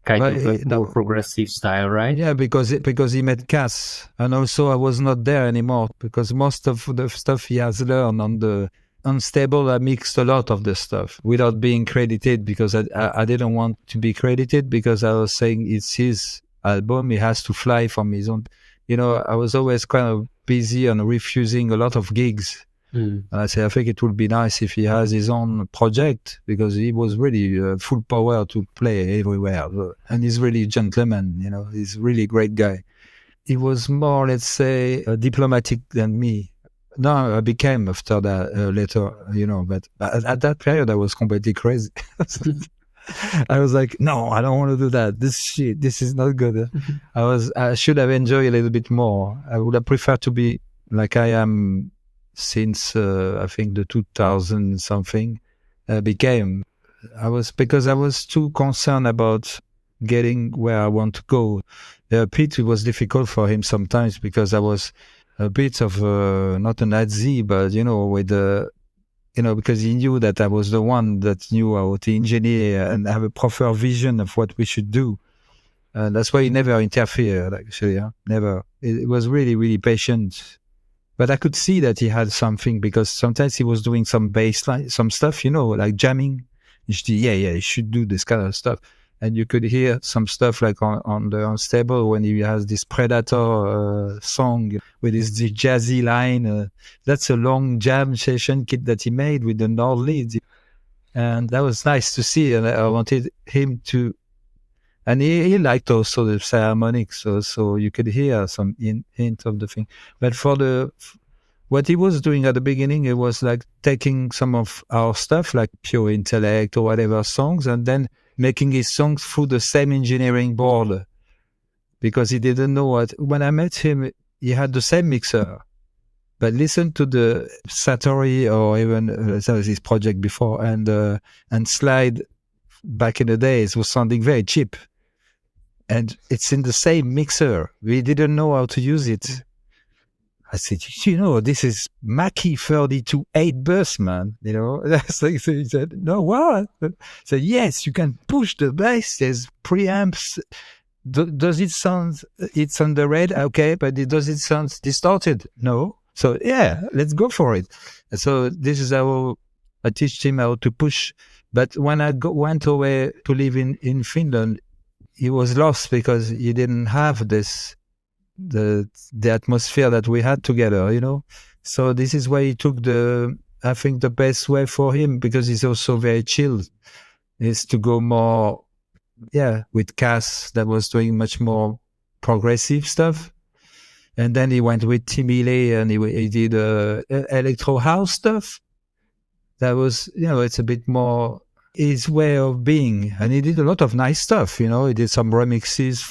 Kind of more progressive style, right? Yeah, because he met Cass, and also I was not there anymore because most of the stuff he has learned on the Unstable, I mixed a lot of the stuff without being credited because I didn't want to be credited because I was saying it's his album, he has to fly from his own. I was always kind of busy and refusing a lot of gigs. And I say, I think it would be nice if he has his own project because he was really full power to play everywhere. And he's really a gentleman, he's really a great guy. He was more, let's say, diplomatic than me. No, I became after that later, but at that period I was completely crazy. I was like, no, I don't want to do that. This is not good. I should have enjoyed a little bit more. I would have preferred to be like I am since I think the 2000 something became. Because I was too concerned about getting where I want to go. Pete, it was difficult for him sometimes because I was a bit of not a Nazi, but with because he knew that I was the one that knew how to engineer and have a proper vision of what we should do. And that's why he never interfered, actually. Never. It was really, really patient. But I could see that he had something because sometimes he was doing some bass line, some stuff, like jamming. You should do this kind of stuff. And you could hear some stuff like on the Unstable when he has this Predator song with his jazzy line. That's a long jam session kit that he made with the Nord leads. And that was nice to see. And I wanted him to, and he liked also the harmonics, so you could hear some hint of the thing. But what he was doing at the beginning, it was like taking some of our stuff, like Pure Intellect or whatever songs, and then making his songs through the same engineering board, because he didn't know what. When I met him, he had the same mixer, but listen to the Satori or even that was his project before, and Slide back in the days was sounding very cheap, and it's in the same mixer. We didn't know how to use it. I said, this is Mackie 32.8 bus, man. That's like, so he said, no, what? I said, yes, you can push the bass. There's preamps. Does it sound, it's on the red? Okay, but does it sound distorted? No. So yeah, let's go for it. And so this is how I teach him how to push. But when I went away to live in Finland, he was lost because he didn't have the atmosphere that we had together, So this is why he took I think the best way for him, because he's also very chilled, is to go more, with Cass, that was doing much more progressive stuff. And then he went with Timmy Lee and he did electro house stuff. That was, it's a bit more his way of being, and he did a lot of nice stuff. He did some remixes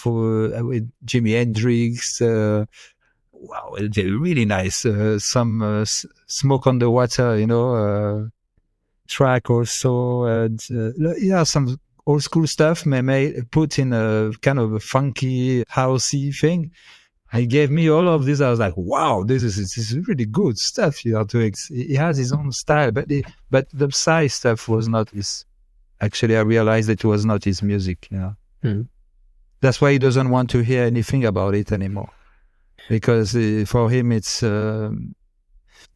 with Jimi Hendrix. Wow, they're really nice. Some Smoke on the Water, track also, and some old school stuff. May put in a kind of a funky housey thing. He gave me all of this. I was like, wow, this is really good stuff you are doing. He has his own style, but the Psy stuff was not his. Actually, I realized it was not his music. That's why he doesn't want to hear anything about it anymore, because for him it's and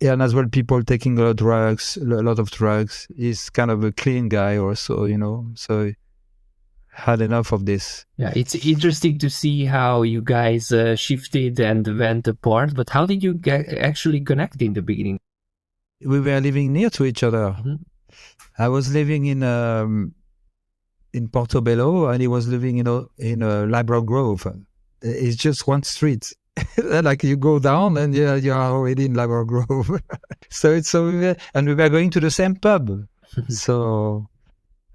as well, people taking a lot of drugs. He's kind of a clean guy also, so had enough of this. Yeah, it's interesting to see how you guys shifted and went apart, but how did you actually connect in the beginning? We were living near to each other. Mm-hmm. I was living in Portobello, and he was living in Labrador Grove. It's just one street. Like you go down and you are already in Labrador Grove. And we were going to the same pub. So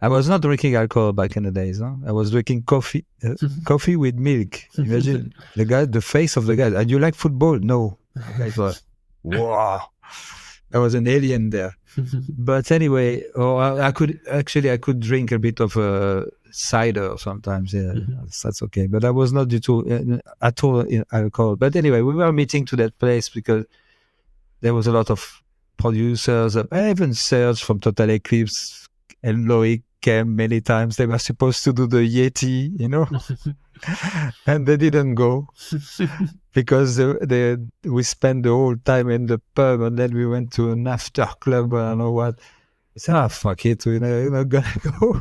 I was not drinking alcohol back in the days. Huh? I was drinking coffee with milk. Imagine the face of the guy. And you like football? No. I thought, wow, I was an alien there. But anyway, I could drink a bit of cider sometimes. Yeah, that's okay. But I was not at all in alcohol. But anyway, we were meeting to that place because there was a lot of producers. I even searched from Total Eclipse, and Loic came many times. They were supposed to do the Yeti, and they didn't go because we spent the whole time in the pub, and then we went to an after club. I don't know what. I said, fuck it, we're not gonna go.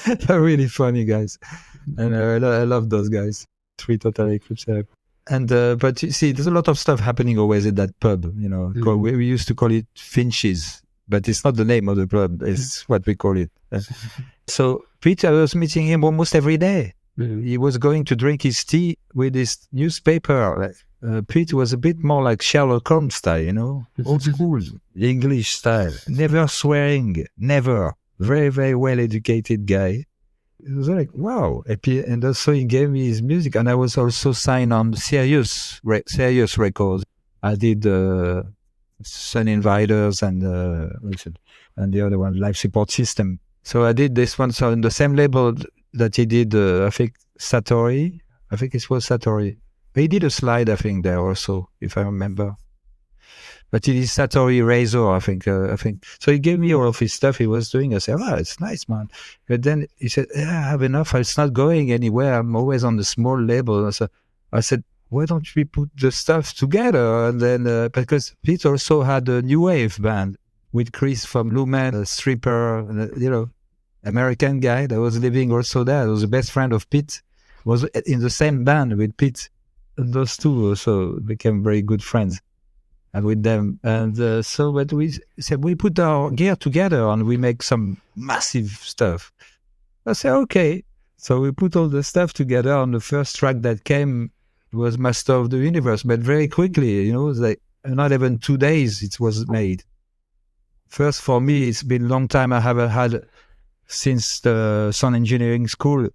They're really funny guys, and I love those guys. 3 Total Eclipse. And but you see, there's a lot of stuff happening always at that pub. We used to call it Finch's, but it's not the name of the pub. It's what we call it. So Pete, I was meeting him almost every day. He was going to drink his tea with his newspaper. Pete was a bit more like Sherlock Holmes style, old school English style. Never swearing, never. Very, very well educated guy. It was like, wow. And also he gave me his music, and I was also signed on Sirius Records. I did Sun Invaders and the other one, Life Support System. So I did this one. So in the same label that he did, I think Satori. I think it was Satori. He did a slide, I think, there also, if I remember. But it is Satori Razor, I think. So he gave me all of his stuff he was doing. I said, it's nice, man. But then he said, I have enough. It's not going anywhere. I'm always on the small label. So I said, why don't we put the stuff together? And then, because Pete also had a new wave band with Chris from Lumen, a stripper, American guy that was living also there. He was the best friend of Pete. Was in the same band with Pete. And those two also became very good friends. and with them. And so what we said, we put our gear together and we make some massive stuff. I said, okay. So we put all the stuff together, and the first track that came was Master of the Universe, but very quickly, it was like not even 2 days it was made. First, for me, it's been a long time. I haven't had, since the sound engineering school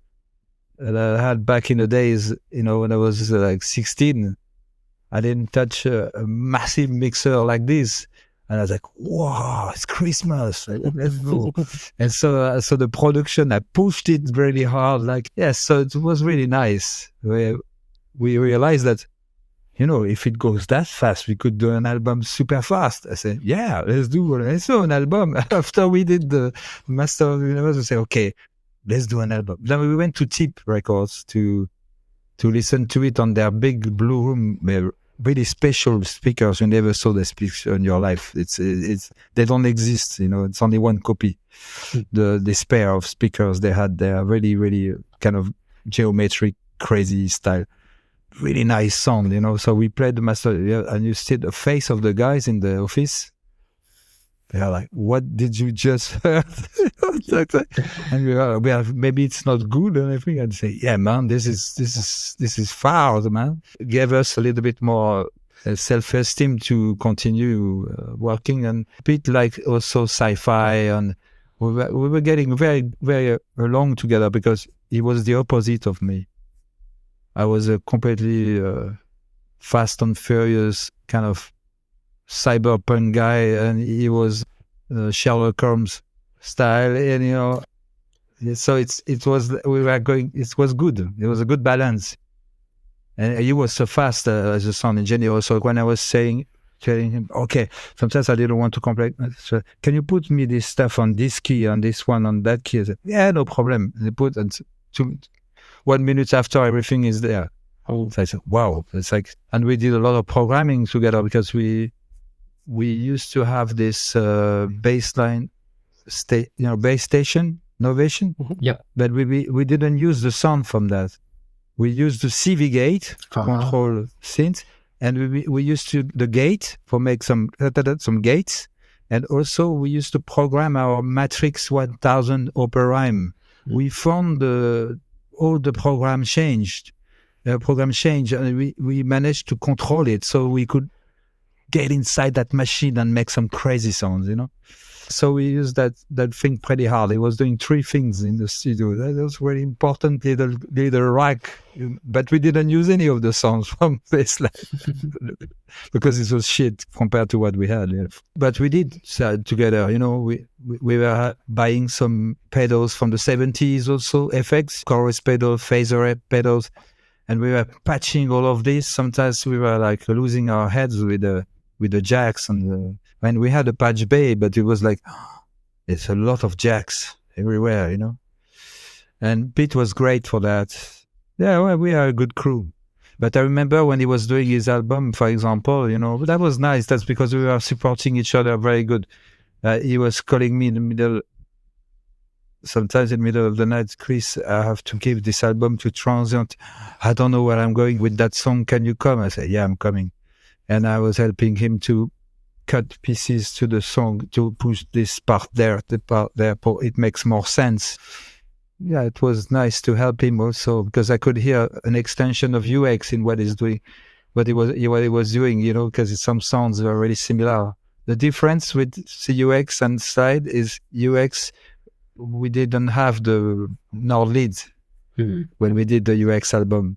that I had back in the days, when I was like 16, I didn't touch a massive mixer like this. And I was like, wow, it's Christmas. Let's go. And so the production, I pushed it really hard. So it was really nice. We realized that, if it goes that fast, we could do an album super fast. I said, yeah, let's do an album. After we did the Master of the Universe, we said, okay, let's do an album. Then we went to Tip Records to listen to it on their big blue room, really special speakers. You never saw the speakers in your life. They don't exist. It's only one copy. This pair of speakers they had, they are really, really kind of geometric, crazy style. Really nice sound, So we played the Master, and you see the face of the guys in the office. They are like, "What did you just heard?" And we are, maybe it's not good, and everything. I'd say, "Yeah, man, this is far, man." It gave us a little bit more self-esteem to continue working, and a bit like also sci-fi, and we were getting very, very along together because he was the opposite of me. I was a completely fast and furious kind of cyberpunk guy, and he was Sherlock Holmes style, and so it was good. It was a good balance, and he was so fast as a sound engineer. So when I was telling him, okay, sometimes I didn't want to complain. So, can you put me this stuff on this key, on this one, on that key? I said, yeah, no problem. They put, and 1 minute after, everything is there. So I said, wow, it's like, and we did a lot of programming together because we used to have this baseline base station Novation. Yeah, but we didn't use the sound from that. We used the CV gate to control synth, and we used to the gate for make some gates, and also we used to program our Matrix 1000 Opera Rhyme. We found all the program changed, and we managed to control it, so we could get inside that machine and make some crazy sounds, So we used that thing pretty hard. It was doing 3 things in the studio. That was really important, little rack. But we didn't use any of the sounds from baseline because it was shit compared to what we had. Yeah. But we did together, we were buying some pedals from the 70s also, effects, chorus pedal, phaser pedals, and we were patching all of this. Sometimes we were like losing our heads with the jacks and when we had a patch bay, but it was like, it's a lot of jacks everywhere, And Pete was great for that. Yeah, well, we are a good crew. But I remember when he was doing his album, for example, that was nice. That's because we were supporting each other very good. He was calling me in the middle, sometimes in the middle of the night, Kris, I have to give this album to Transient. I don't know where I'm going with that song. Can you come? I said, yeah, I'm coming. And I was helping him to cut pieces to the song to push this part there, the part there, it makes more sense. Yeah, it was nice to help him also because I could hear an extension of UX in what he's doing, what he was doing, because some sounds are really similar. The difference with UX and Slide is UX, we didn't have the Nord lead when we did the UX album.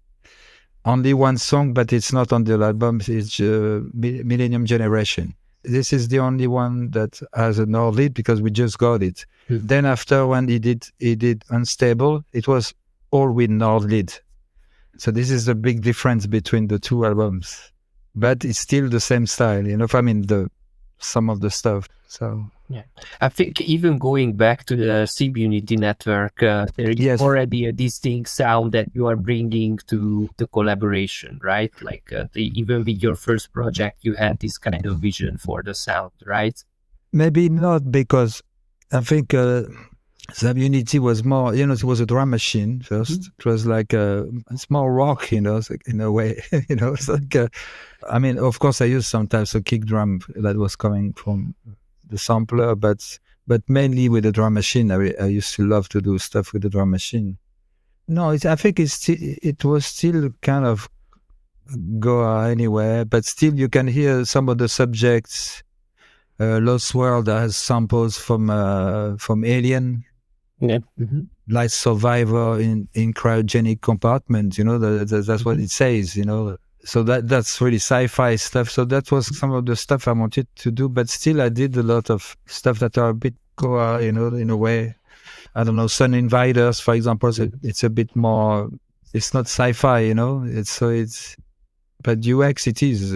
Only one song, but it's not on the album. It's Millennium Generation. This is the only one that has a Nord lead because we just got it. Then after when he did Unstable, it was all with Nord lead. So this is the big difference between the 2 albums. But it's still the same style, some of the stuff. So yeah, I think even going back to the Syb Unity Network, there is already a distinct sound that you are bringing to the collaboration, right? Like even with your first project, you had this kind of vision for the sound, right? Maybe not, because I think Syb Unity was more, it was a drum machine first. It was like it's more rock, in a way. It's like, of course, I used some types of kick drum that was coming from the sampler, but mainly with the drum machine. I used to love to do stuff with the drum machine. No, I think it was still kind of go anywhere, but still you can hear some of the subjects. Lost World has samples from Alien. Yeah. Like Survivor in cryogenic compartment, that's what it says, So that's really sci-fi stuff. So that was some of the stuff I wanted to do, but still I did a lot of stuff that are a bit Goa, in a way. I don't know, Sun Invaders, for example, it's a bit more, it's not sci-fi, but UX, it is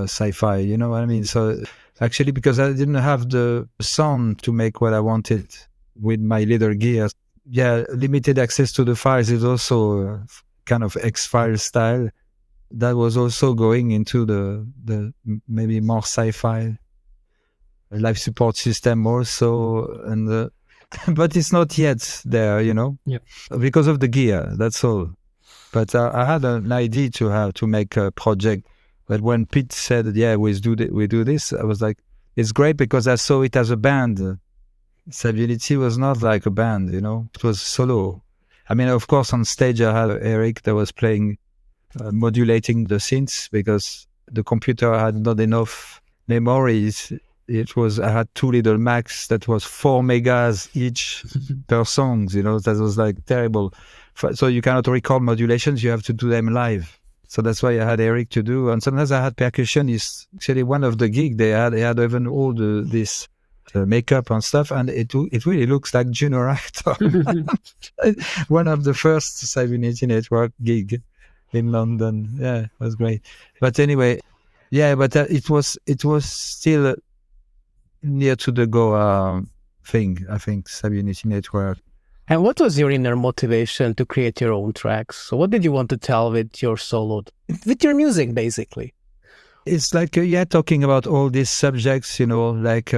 sci-fi, you know what I mean? So actually, because I didn't have the sound to make what I wanted with my little gear, limited access to the files is also kind of X-File style. That was also going into the maybe more sci-fi life support system also, and but it's not yet there, because of the gear. That's all. But I had an idea to make a project. But when Pete said, we do this, I was like, it's great because I saw it as a band. Syb Unity was not like a band, it was solo. Of course, on stage I had Eric that was playing, modulating the synths because the computer had not enough memories. I had 2 little Macs that was 4 megas each per songs, that was like terrible. So you cannot record modulations, you have to do them live. So that's why I had Eric to do. And sometimes I had percussionists. Actually, one of the gigs they had even all this makeup and stuff, and it really looks like junior actor. One of the first Syb Unity Nettwerk gig in London. Yeah, it was great. But anyway, but it was still near to the Goa thing, I think, Syb Unity Nettwerk. And what was your inner motivation to create your own tracks? So what did you want to tell with your solo, with your music, basically? It's like, talking about all these subjects, like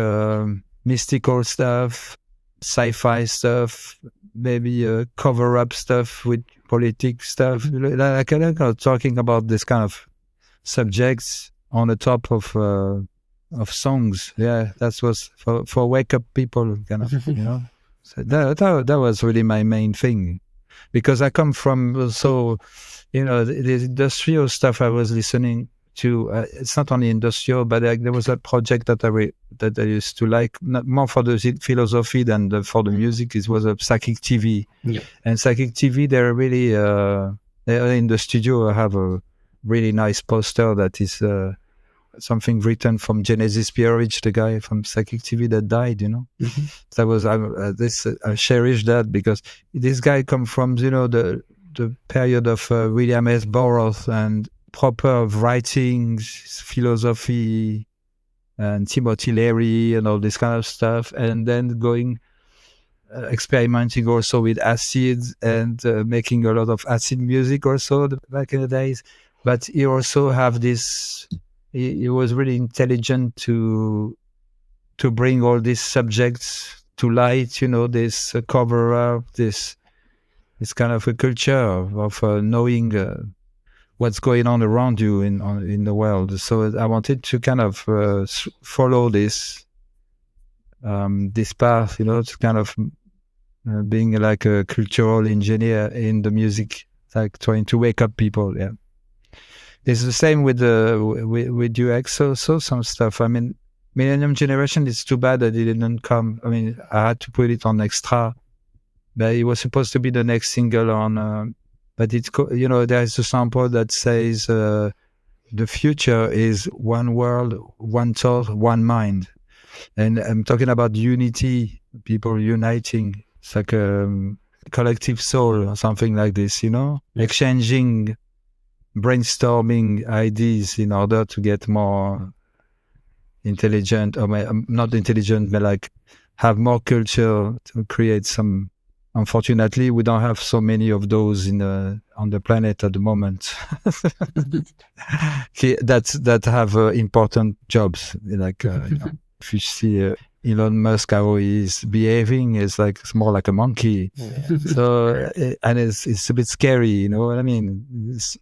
mystical stuff, sci-fi stuff, maybe cover-up stuff with politics stuff. Like talking about this kind of subjects on the top of songs. Yeah, that was for wake-up people, kind of, So that was really my main thing, because I come from the industrial stuff I was listening to. It's not only industrial, but there was a project that I used to like, not more for the philosophy than for the music. It was a Psychic TV, and Psychic TV, they're really in the studio. I have a really nice poster that is something written from Genesis Pierrich, the guy from Psychic TV that died, That was, I cherish that because this guy comes from, the period of William S. Burroughs and proper writings, philosophy, and Timothy Leary and all this kind of stuff. And then experimenting also with acid and making a lot of acid music also back in the days. But he also have this, he was really intelligent to bring all these subjects to light, this cover up, this kind of a culture of knowing what's going on around you in the world. So I wanted to kind of follow this path, to kind of being like a cultural engineer in the music, like trying to wake up people. Yeah. It's the same with UX. So some stuff. Millennium Generation, it's too bad that it didn't come. I had to put it on Extra, but it was supposed to be the next single on. But it's there's a sample that says the future is one world, one thought, one mind, and I'm talking about unity, people uniting. It's like a collective soul or something like this, exchanging, brainstorming ideas in order to get more intelligent, or not intelligent, but like have more culture to create some. Unfortunately, we don't have so many of those on the planet at the moment that have important jobs. Like if you see Elon Musk, how he's behaving is like, it's more like a monkey. So, and it's a bit scary, you know what I mean?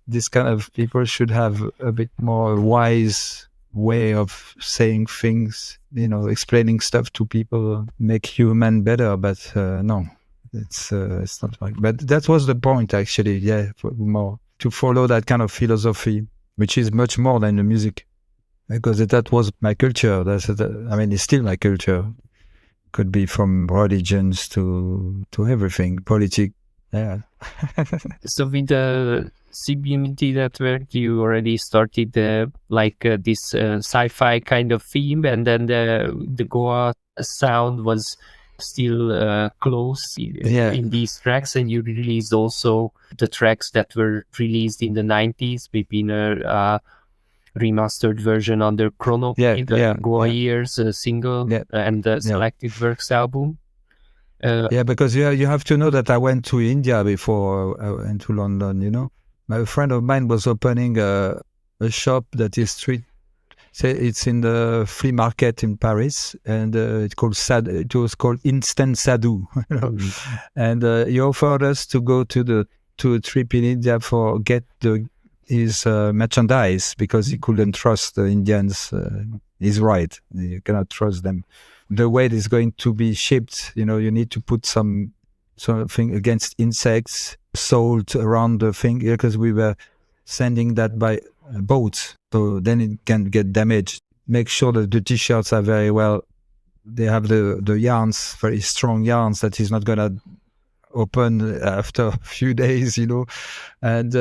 This kind of people should have a bit more wise way of saying things, you know, explaining stuff to people, make human better. But no, it's not like. But that was the point, actually. Yeah, more to follow that kind of philosophy, which is much more than the music, because that was my culture. I mean, it's still my culture. Could be from religions to everything, politics. Yeah. So with the Syb Unity Network, you already started this sci-fi kind of theme, and then the Goa sound was still close in these tracks, and you released also the tracks that were released in the 90s, maybe in a remastered version under Chrono in the Goa Years single and the Selected Works album. Because you have to know that I went to India before I went to London, you know. A friend of mine was opening a shop that is it's in the flea market in Paris, and it was called Instant Sadhu. You know? And he offered us to go to a trip in India for get his merchandise, because he couldn't trust the Indians. He's right, you cannot trust them. The way it is going to be shipped, you know, you need to put something against insects, salt around the thing, because we were sending that by boat, so then it can get damaged. Make sure that the t-shirts are very well, they have the yarns, very strong yarns, that is not gonna open after a few days, you know. And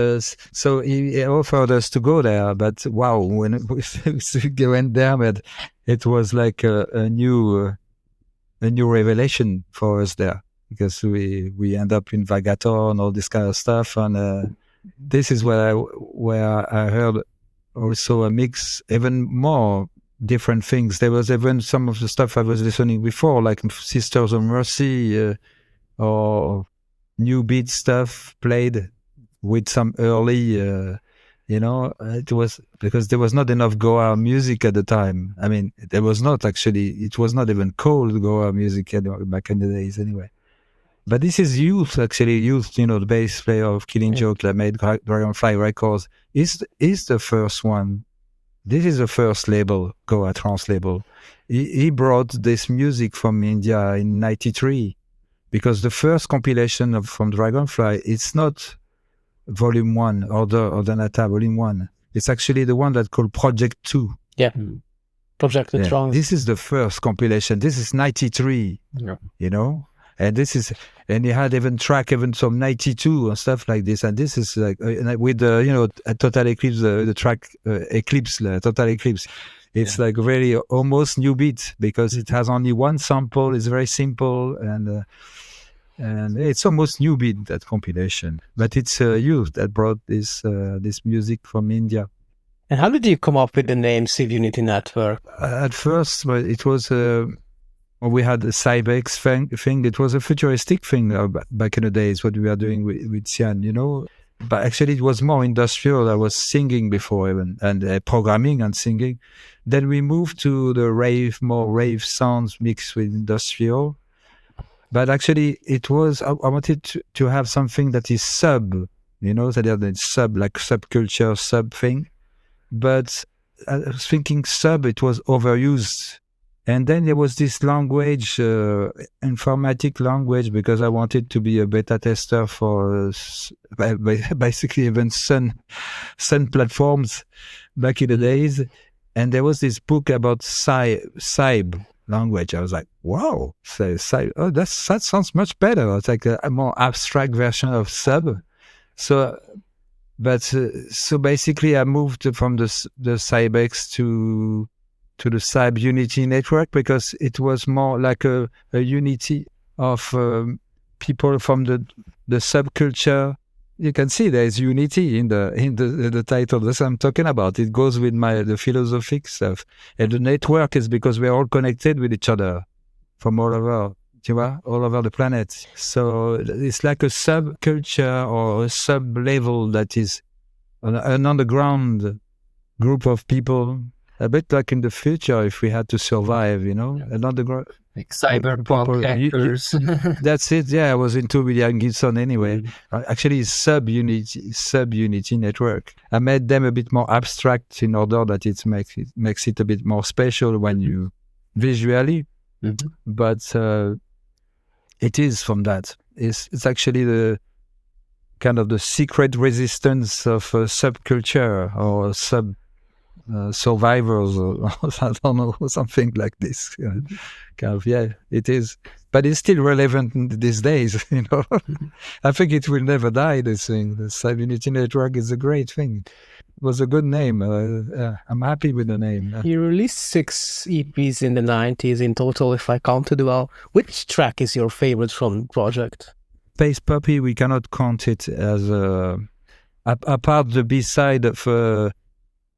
so he offered us to go there, but wow, when we went there, but it was like a new revelation for us there, because we end up in Vagator and all this kind of stuff. And this is where I heard also a mix, even more different things. There was even some of the stuff I was listening before, like Sisters of Mercy, or new beat stuff played with some early, you know, it was because there was not enough Goa music at the time. I mean, there was not actually, it was not even called Goa music back in the days anyway. But this is youth, you know, the bass player of Killing Joke that made Dragonfly Records is the first one. This is the first label, Goa Trance label. He brought this music from India in 93. Because the first compilation from Dragonfly, it's not Volume 1 or the Nata Volume 1. It's actually the one that called Project 2. Yeah. Project the Trance. This is the first compilation. This is 93, you know? And he had even some 92 and stuff like this. And this is like, with you know, a Total Eclipse, the track Eclipse, Total Eclipse. It's like really almost new beat, because it has only one sample. It's very simple, and it's almost new beat, that compilation. But it's youth that brought this music from India. And how did you come up with the name Syb Unity Network? At first, it was we had a Cybex thing. It was a futuristic thing back in the days, what we were doing with Cyan, you know. But actually, it was more industrial. I was singing before even, and programming and singing. Then we moved to the more rave sounds mixed with industrial. But actually, it was, I wanted to have something that is sub, you know, that is sub, like subculture, sub thing. But I was thinking sub, it was overused. And then there was this language, informatic language, because I wanted to be a beta tester for basically even sun platforms back in the days. And there was this book about Syb language. I was like, wow, Syb, oh, that sounds much better. It's like a more abstract version of sub. So basically I moved from the Cybex to the Syb Unity Network, because it was more like a unity of people from the subculture. You can see there is unity in the title. That's what I'm talking about. It goes with the philosophic stuff. And the network is because we're all connected with each other from all over the planet. So it's like a subculture or a sub-level that is an underground group of people a bit like in the future if we had to survive, another like cyberpunk hackers. That's it. Yeah, I was into William Gibson anyway. Actually, it's Syb Unity Nettwerk. I made them a bit more abstract in order that it makes it a bit more special when you visually. But it is from that. It's actually the kind of the secret resistance of subculture or survivors, or I don't know, something like this. Kind of, yeah, it is. But it's still relevant these days, I think it will never die, this thing. The Syb Unity Nettwerk is a great thing. It was a good name. I'm happy with the name. You released 6 EPs in the 90s in total, if I counted well. Which track is your favorite from the project? Space Puppy, we cannot count it as apart the B-side of...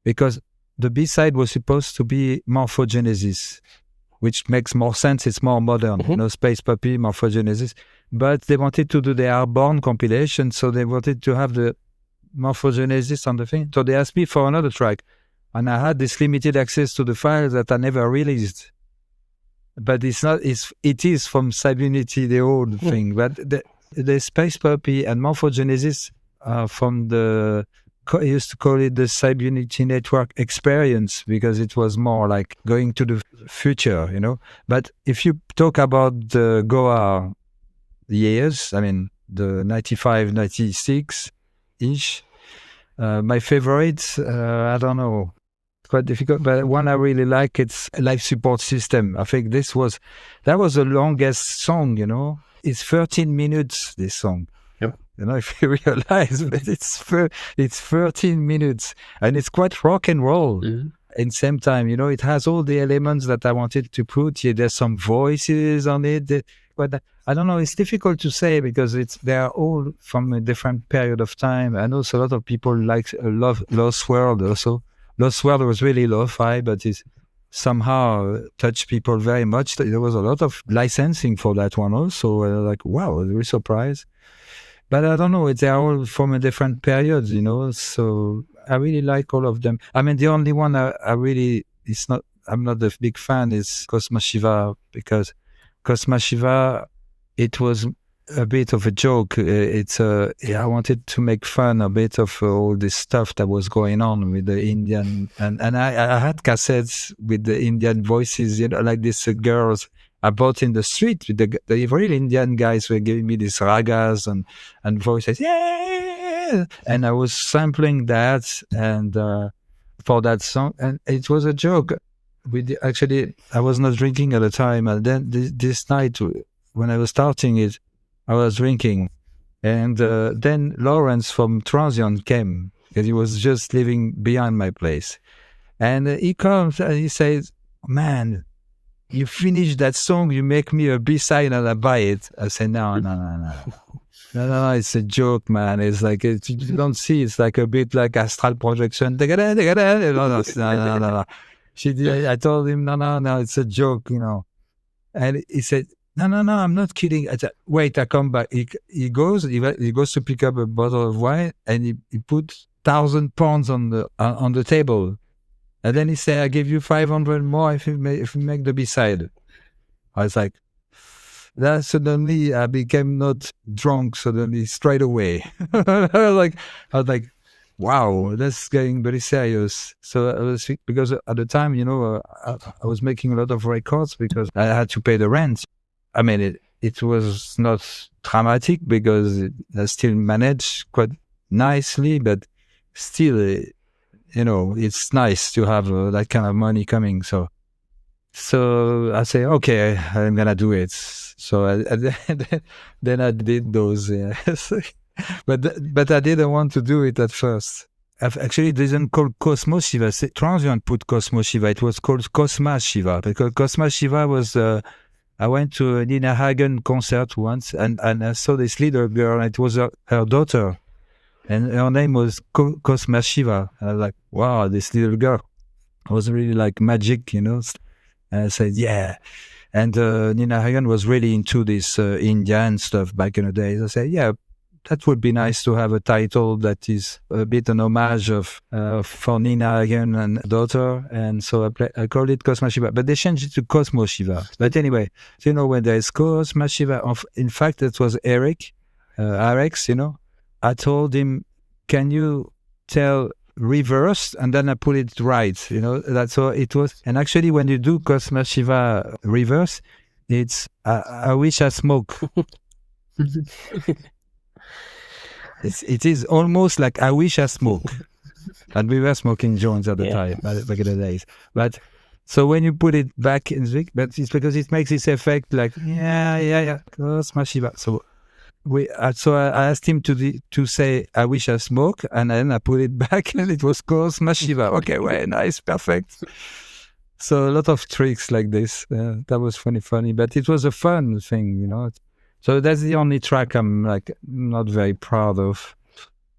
because the B-side was supposed to be Morphogenesis, which makes more sense. It's more modern, Space Puppy, Morphogenesis. But they wanted to do the Airborne compilation, so they wanted to have the Morphogenesis on the thing. So they asked me for another track. And I had this limited access to the files that I never released. But it is from Syb Unity, the old thing. But the Space Puppy and Morphogenesis are from I used to call it the Syb Unity Nettwerk experience, because it was more like going to the future, But if you talk about the Goa years, I mean, the 95, 96-ish, my favorites, I don't know, quite difficult, but one I really like, it's Life Support System. I think that was the longest song, It's 13 minutes, this song. If you realize, but it's 13 minutes, and it's quite rock and roll. And same time, it has all the elements that I wanted to put. Yeah, there's some voices on it, but I don't know. It's difficult to say because they are all from a different period of time. I know a lot of people love Lost World also. Lost World was really lo-fi, but it somehow touched people very much. There was a lot of licensing for that one also. Like, wow, I was really surprised. But I don't know, they're all from a different period, so I really like all of them. I mean, the only one I'm not a big fan is Cosma Shiva, because Cosma Shiva, it was a bit of a joke. I wanted to make fun a bit of all this stuff that was going on with the Indian, and I had cassettes with the Indian voices, like these girls I bought in the street. The real Indian guys were giving me these ragas and voices, yeah, and I was sampling that and for that song, and it was a joke. Actually, I was not drinking at the time, and then this night when I was starting it, I was drinking, and then Lawrence from Transient came because he was just living behind my place, and he comes and he says, "Man, you finish that song, you make me a B-side and I buy it." I said, no, it's a joke, man. It's like, you don't see, it's like a bit like astral projection. No. I told him, no, it's a joke, And he said, no, I'm not kidding. I said, wait, I come back. He goes to pick up a bottle of wine, and he put 1,000 pounds on the table. And then he said, I give you 500 more if you make the B-side. I was like, that suddenly I became not drunk suddenly straight away. I was like, wow, that's getting very serious. So because at the time, I was making a lot of records because I had to pay the rent. I mean, it was not dramatic because I still managed quite nicely, but still, it's nice to have that kind of money coming. So I say, okay, I'm gonna do it. So then I did those. Yes. But I didn't want to do it at first. Actually, it didn't call Cosmo Shiva. Transient put Cosmo Shiva. It was called Cosma Shiva because Cosma Shiva was. I went to a Nina Hagen concert once, and I saw this little girl, and it was her daughter. And her name was Cosma Shiva. And I was like, wow, this little girl was really like magic, And I said, yeah. And Nina Hagen was really into this Indian stuff back in the days. I said, yeah, that would be nice to have a title that is a bit an homage for Nina Hagen and daughter. And so I called it Cosma Shiva, but they changed it to Cosmo Shiva. But anyway, so, when there is Cosma Shiva, in fact, it was Eric, RX, I told him, can you tell reversed, and then I put it right, that's how it was. And actually, when you do Cosma Shiva reverse, it's I wish I smoke. It is almost like I wish I smoke. And we were smoking joints at the time, back in the days. But so when you put it back in the, but it's because it makes this effect like Cosma Shiva. So I asked him to say I wish I smoke, and then I put it back, and it was Cosma Shiva. Okay, well, nice, perfect. So a lot of tricks like this. That was funny, but it was a fun thing, So that's the only track I'm like not very proud of.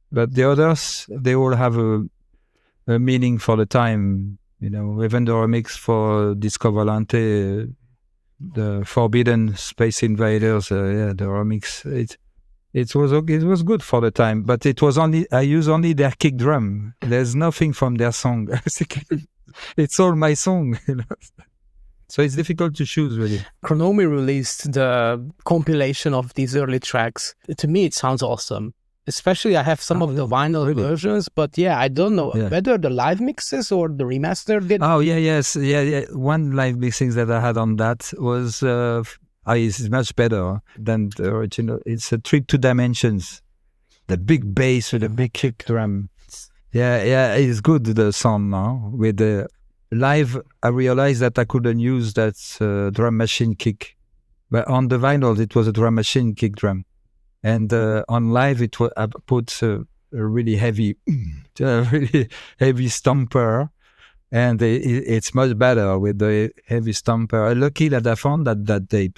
But the others, they all have a meaning for the time. Even the remix for Disco Volante, the Forbidden Space Invaders, the remix. It was good for the time, but it was I use only their kick drum. There's nothing from their song. It's all my song, So it's difficult to choose, really. Chronomy released the compilation of these early tracks. To me, it sounds awesome. Especially, I have some of the vinyl versions, but I don't know whether the live mixes or the remaster did. Oh, yes. One live mixing that I had on that was it's much better than the original. It's a Trip to Dimensions. The big bass with the big kick drum. Yeah, it's good, the sound now. With the live, I realized that I couldn't use that drum machine kick. But on the vinyl, it was a drum machine kick drum. And on live, I put a really heavy, stomper. And it's much better with the heavy stomper. I'm lucky that I found that tape.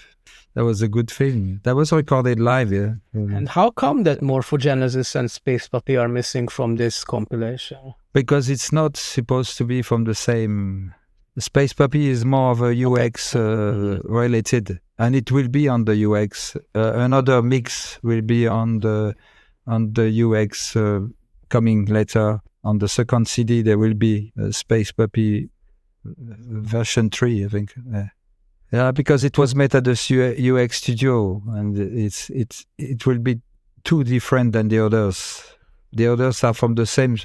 That was a good thing. That was recorded live, yeah. And how come that Morphogenesis and Space Puppy are missing from this compilation? Because it's not supposed to be from the same. Space Puppy is more of a UX related, and it will be on the UX. Another mix will be on the UX coming later. On the second CD, there will be Space Puppy version 3, I think. Yeah, because it was made at the UX studio, and it will be too different than the others. The others are from the same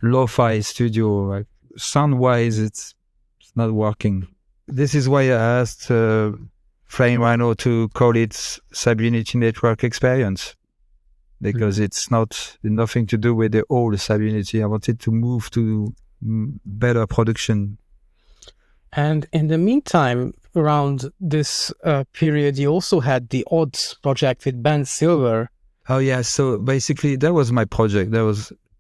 lo-fi studio. Like, sound-wise, it's not working. This is why I asked Flying Rhino to call it Syb Unity Nettwerk Experience, because it's nothing to do with the old Syb Unity. I wanted to move to better production. And in the meantime, around this period, you also had the Odds project with Ben Silver. Oh yeah, so basically that was my project.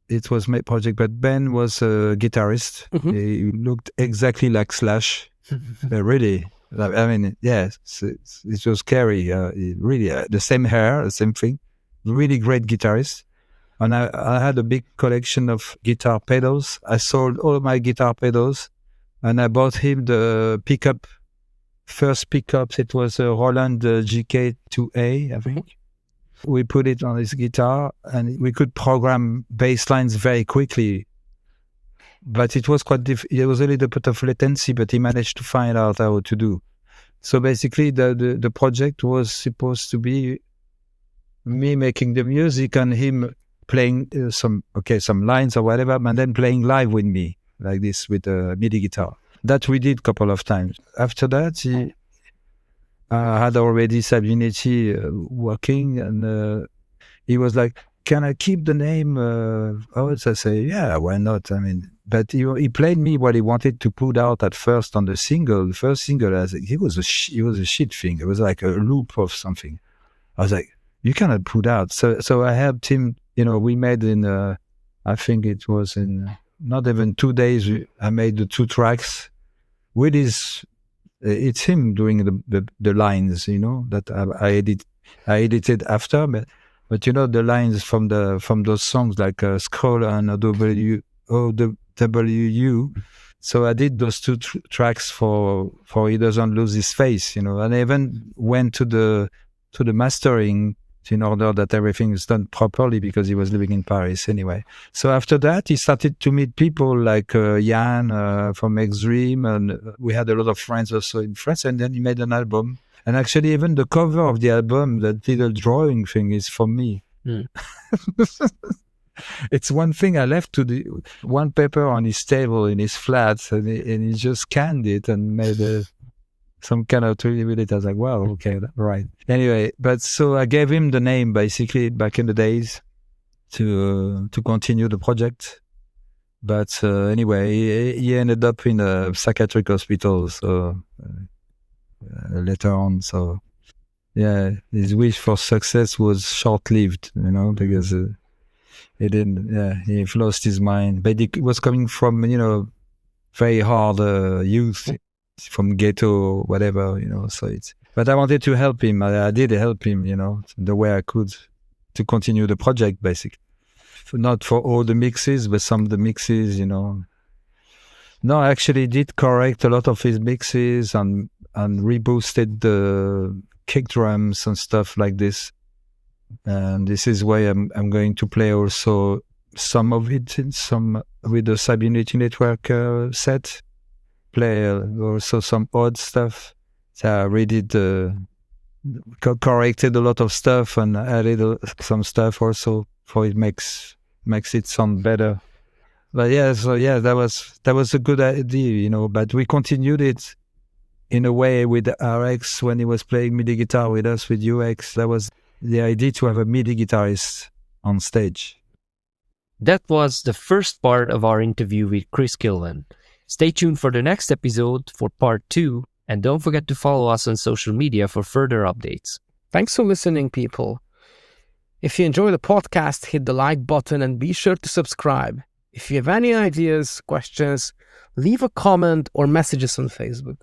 It was my project, but Ben was a guitarist. Mm-hmm. He looked exactly like Slash, really. I mean, yes, it was scary. Really, the same hair, the same thing. Really great guitarist. And I had a big collection of guitar pedals. I sold all my guitar pedals, and I bought him the first pickups. It was a Roland GK2A, I think. We put it on his guitar, and we could program bass lines very quickly. But it was it was a little bit of latency, but he managed to find out how to do. So basically, the project was supposed to be me making the music and him playing some lines or whatever, and then playing live with me, like this, with a MIDI guitar. That we did a couple of times. After that, I had already Syb Unity working, and he was like, "Can I keep the name?" I say, "Yeah, why not?" I mean, but he played me what he wanted to put out at first on the single. The first single, it was a shit thing. It was like a loop of something. I was like, "You cannot put out." So I helped him. We made I think it was in not even 2 days. I made the 2 tracks with his. It's him doing the lines, that I edited after, but the lines from those songs like Scroll and OWU. So I did those 2 tracks for He Doesn't Lose His Face, and I even went to the mastering in order that everything is done properly, because he was living in Paris anyway. So after that, he started to meet people like Jan from Extreme, and we had a lot of friends also in France, and then he made an album. And actually, even the cover of the album, that little drawing thing, is from me. It's one thing I left to the one paper on his table in his flat, and he just scanned it and made some kind of 3D with it. I was like, wow, okay, right. Anyway, but so I gave him the name basically back in the days to continue the project. But anyway, he ended up in a psychiatric hospital. So later on, so yeah, his wish for success was short-lived, because he didn't. Yeah, he lost his mind. But he was coming from very hard youth, from ghetto, whatever, so it's. But I wanted to help him. I did help him, the way I could, to continue the project, basically. Not for all the mixes, but some of the mixes, No, I actually did correct a lot of his mixes and reboosted the kick drums and stuff like this. And this is why I'm going to play also some of it with the Syb Unity Nettwerk set. Play also some odd stuff. So I redid corrected a lot of stuff and added some stuff also, for it makes it sound better. But yeah, so yeah, that was a good idea, but we continued it in a way with RX when he was playing MIDI guitar with us with UX. That was the idea, to have a MIDI guitarist on stage. That was the first part of our interview with Kris Kylven. Stay tuned for the next episode for part 2, and don't forget to follow us on social media for further updates. Thanks for listening, people. If you enjoy the podcast, hit the like button and be sure to subscribe. If you have any ideas, questions, leave a comment or message us on Facebook.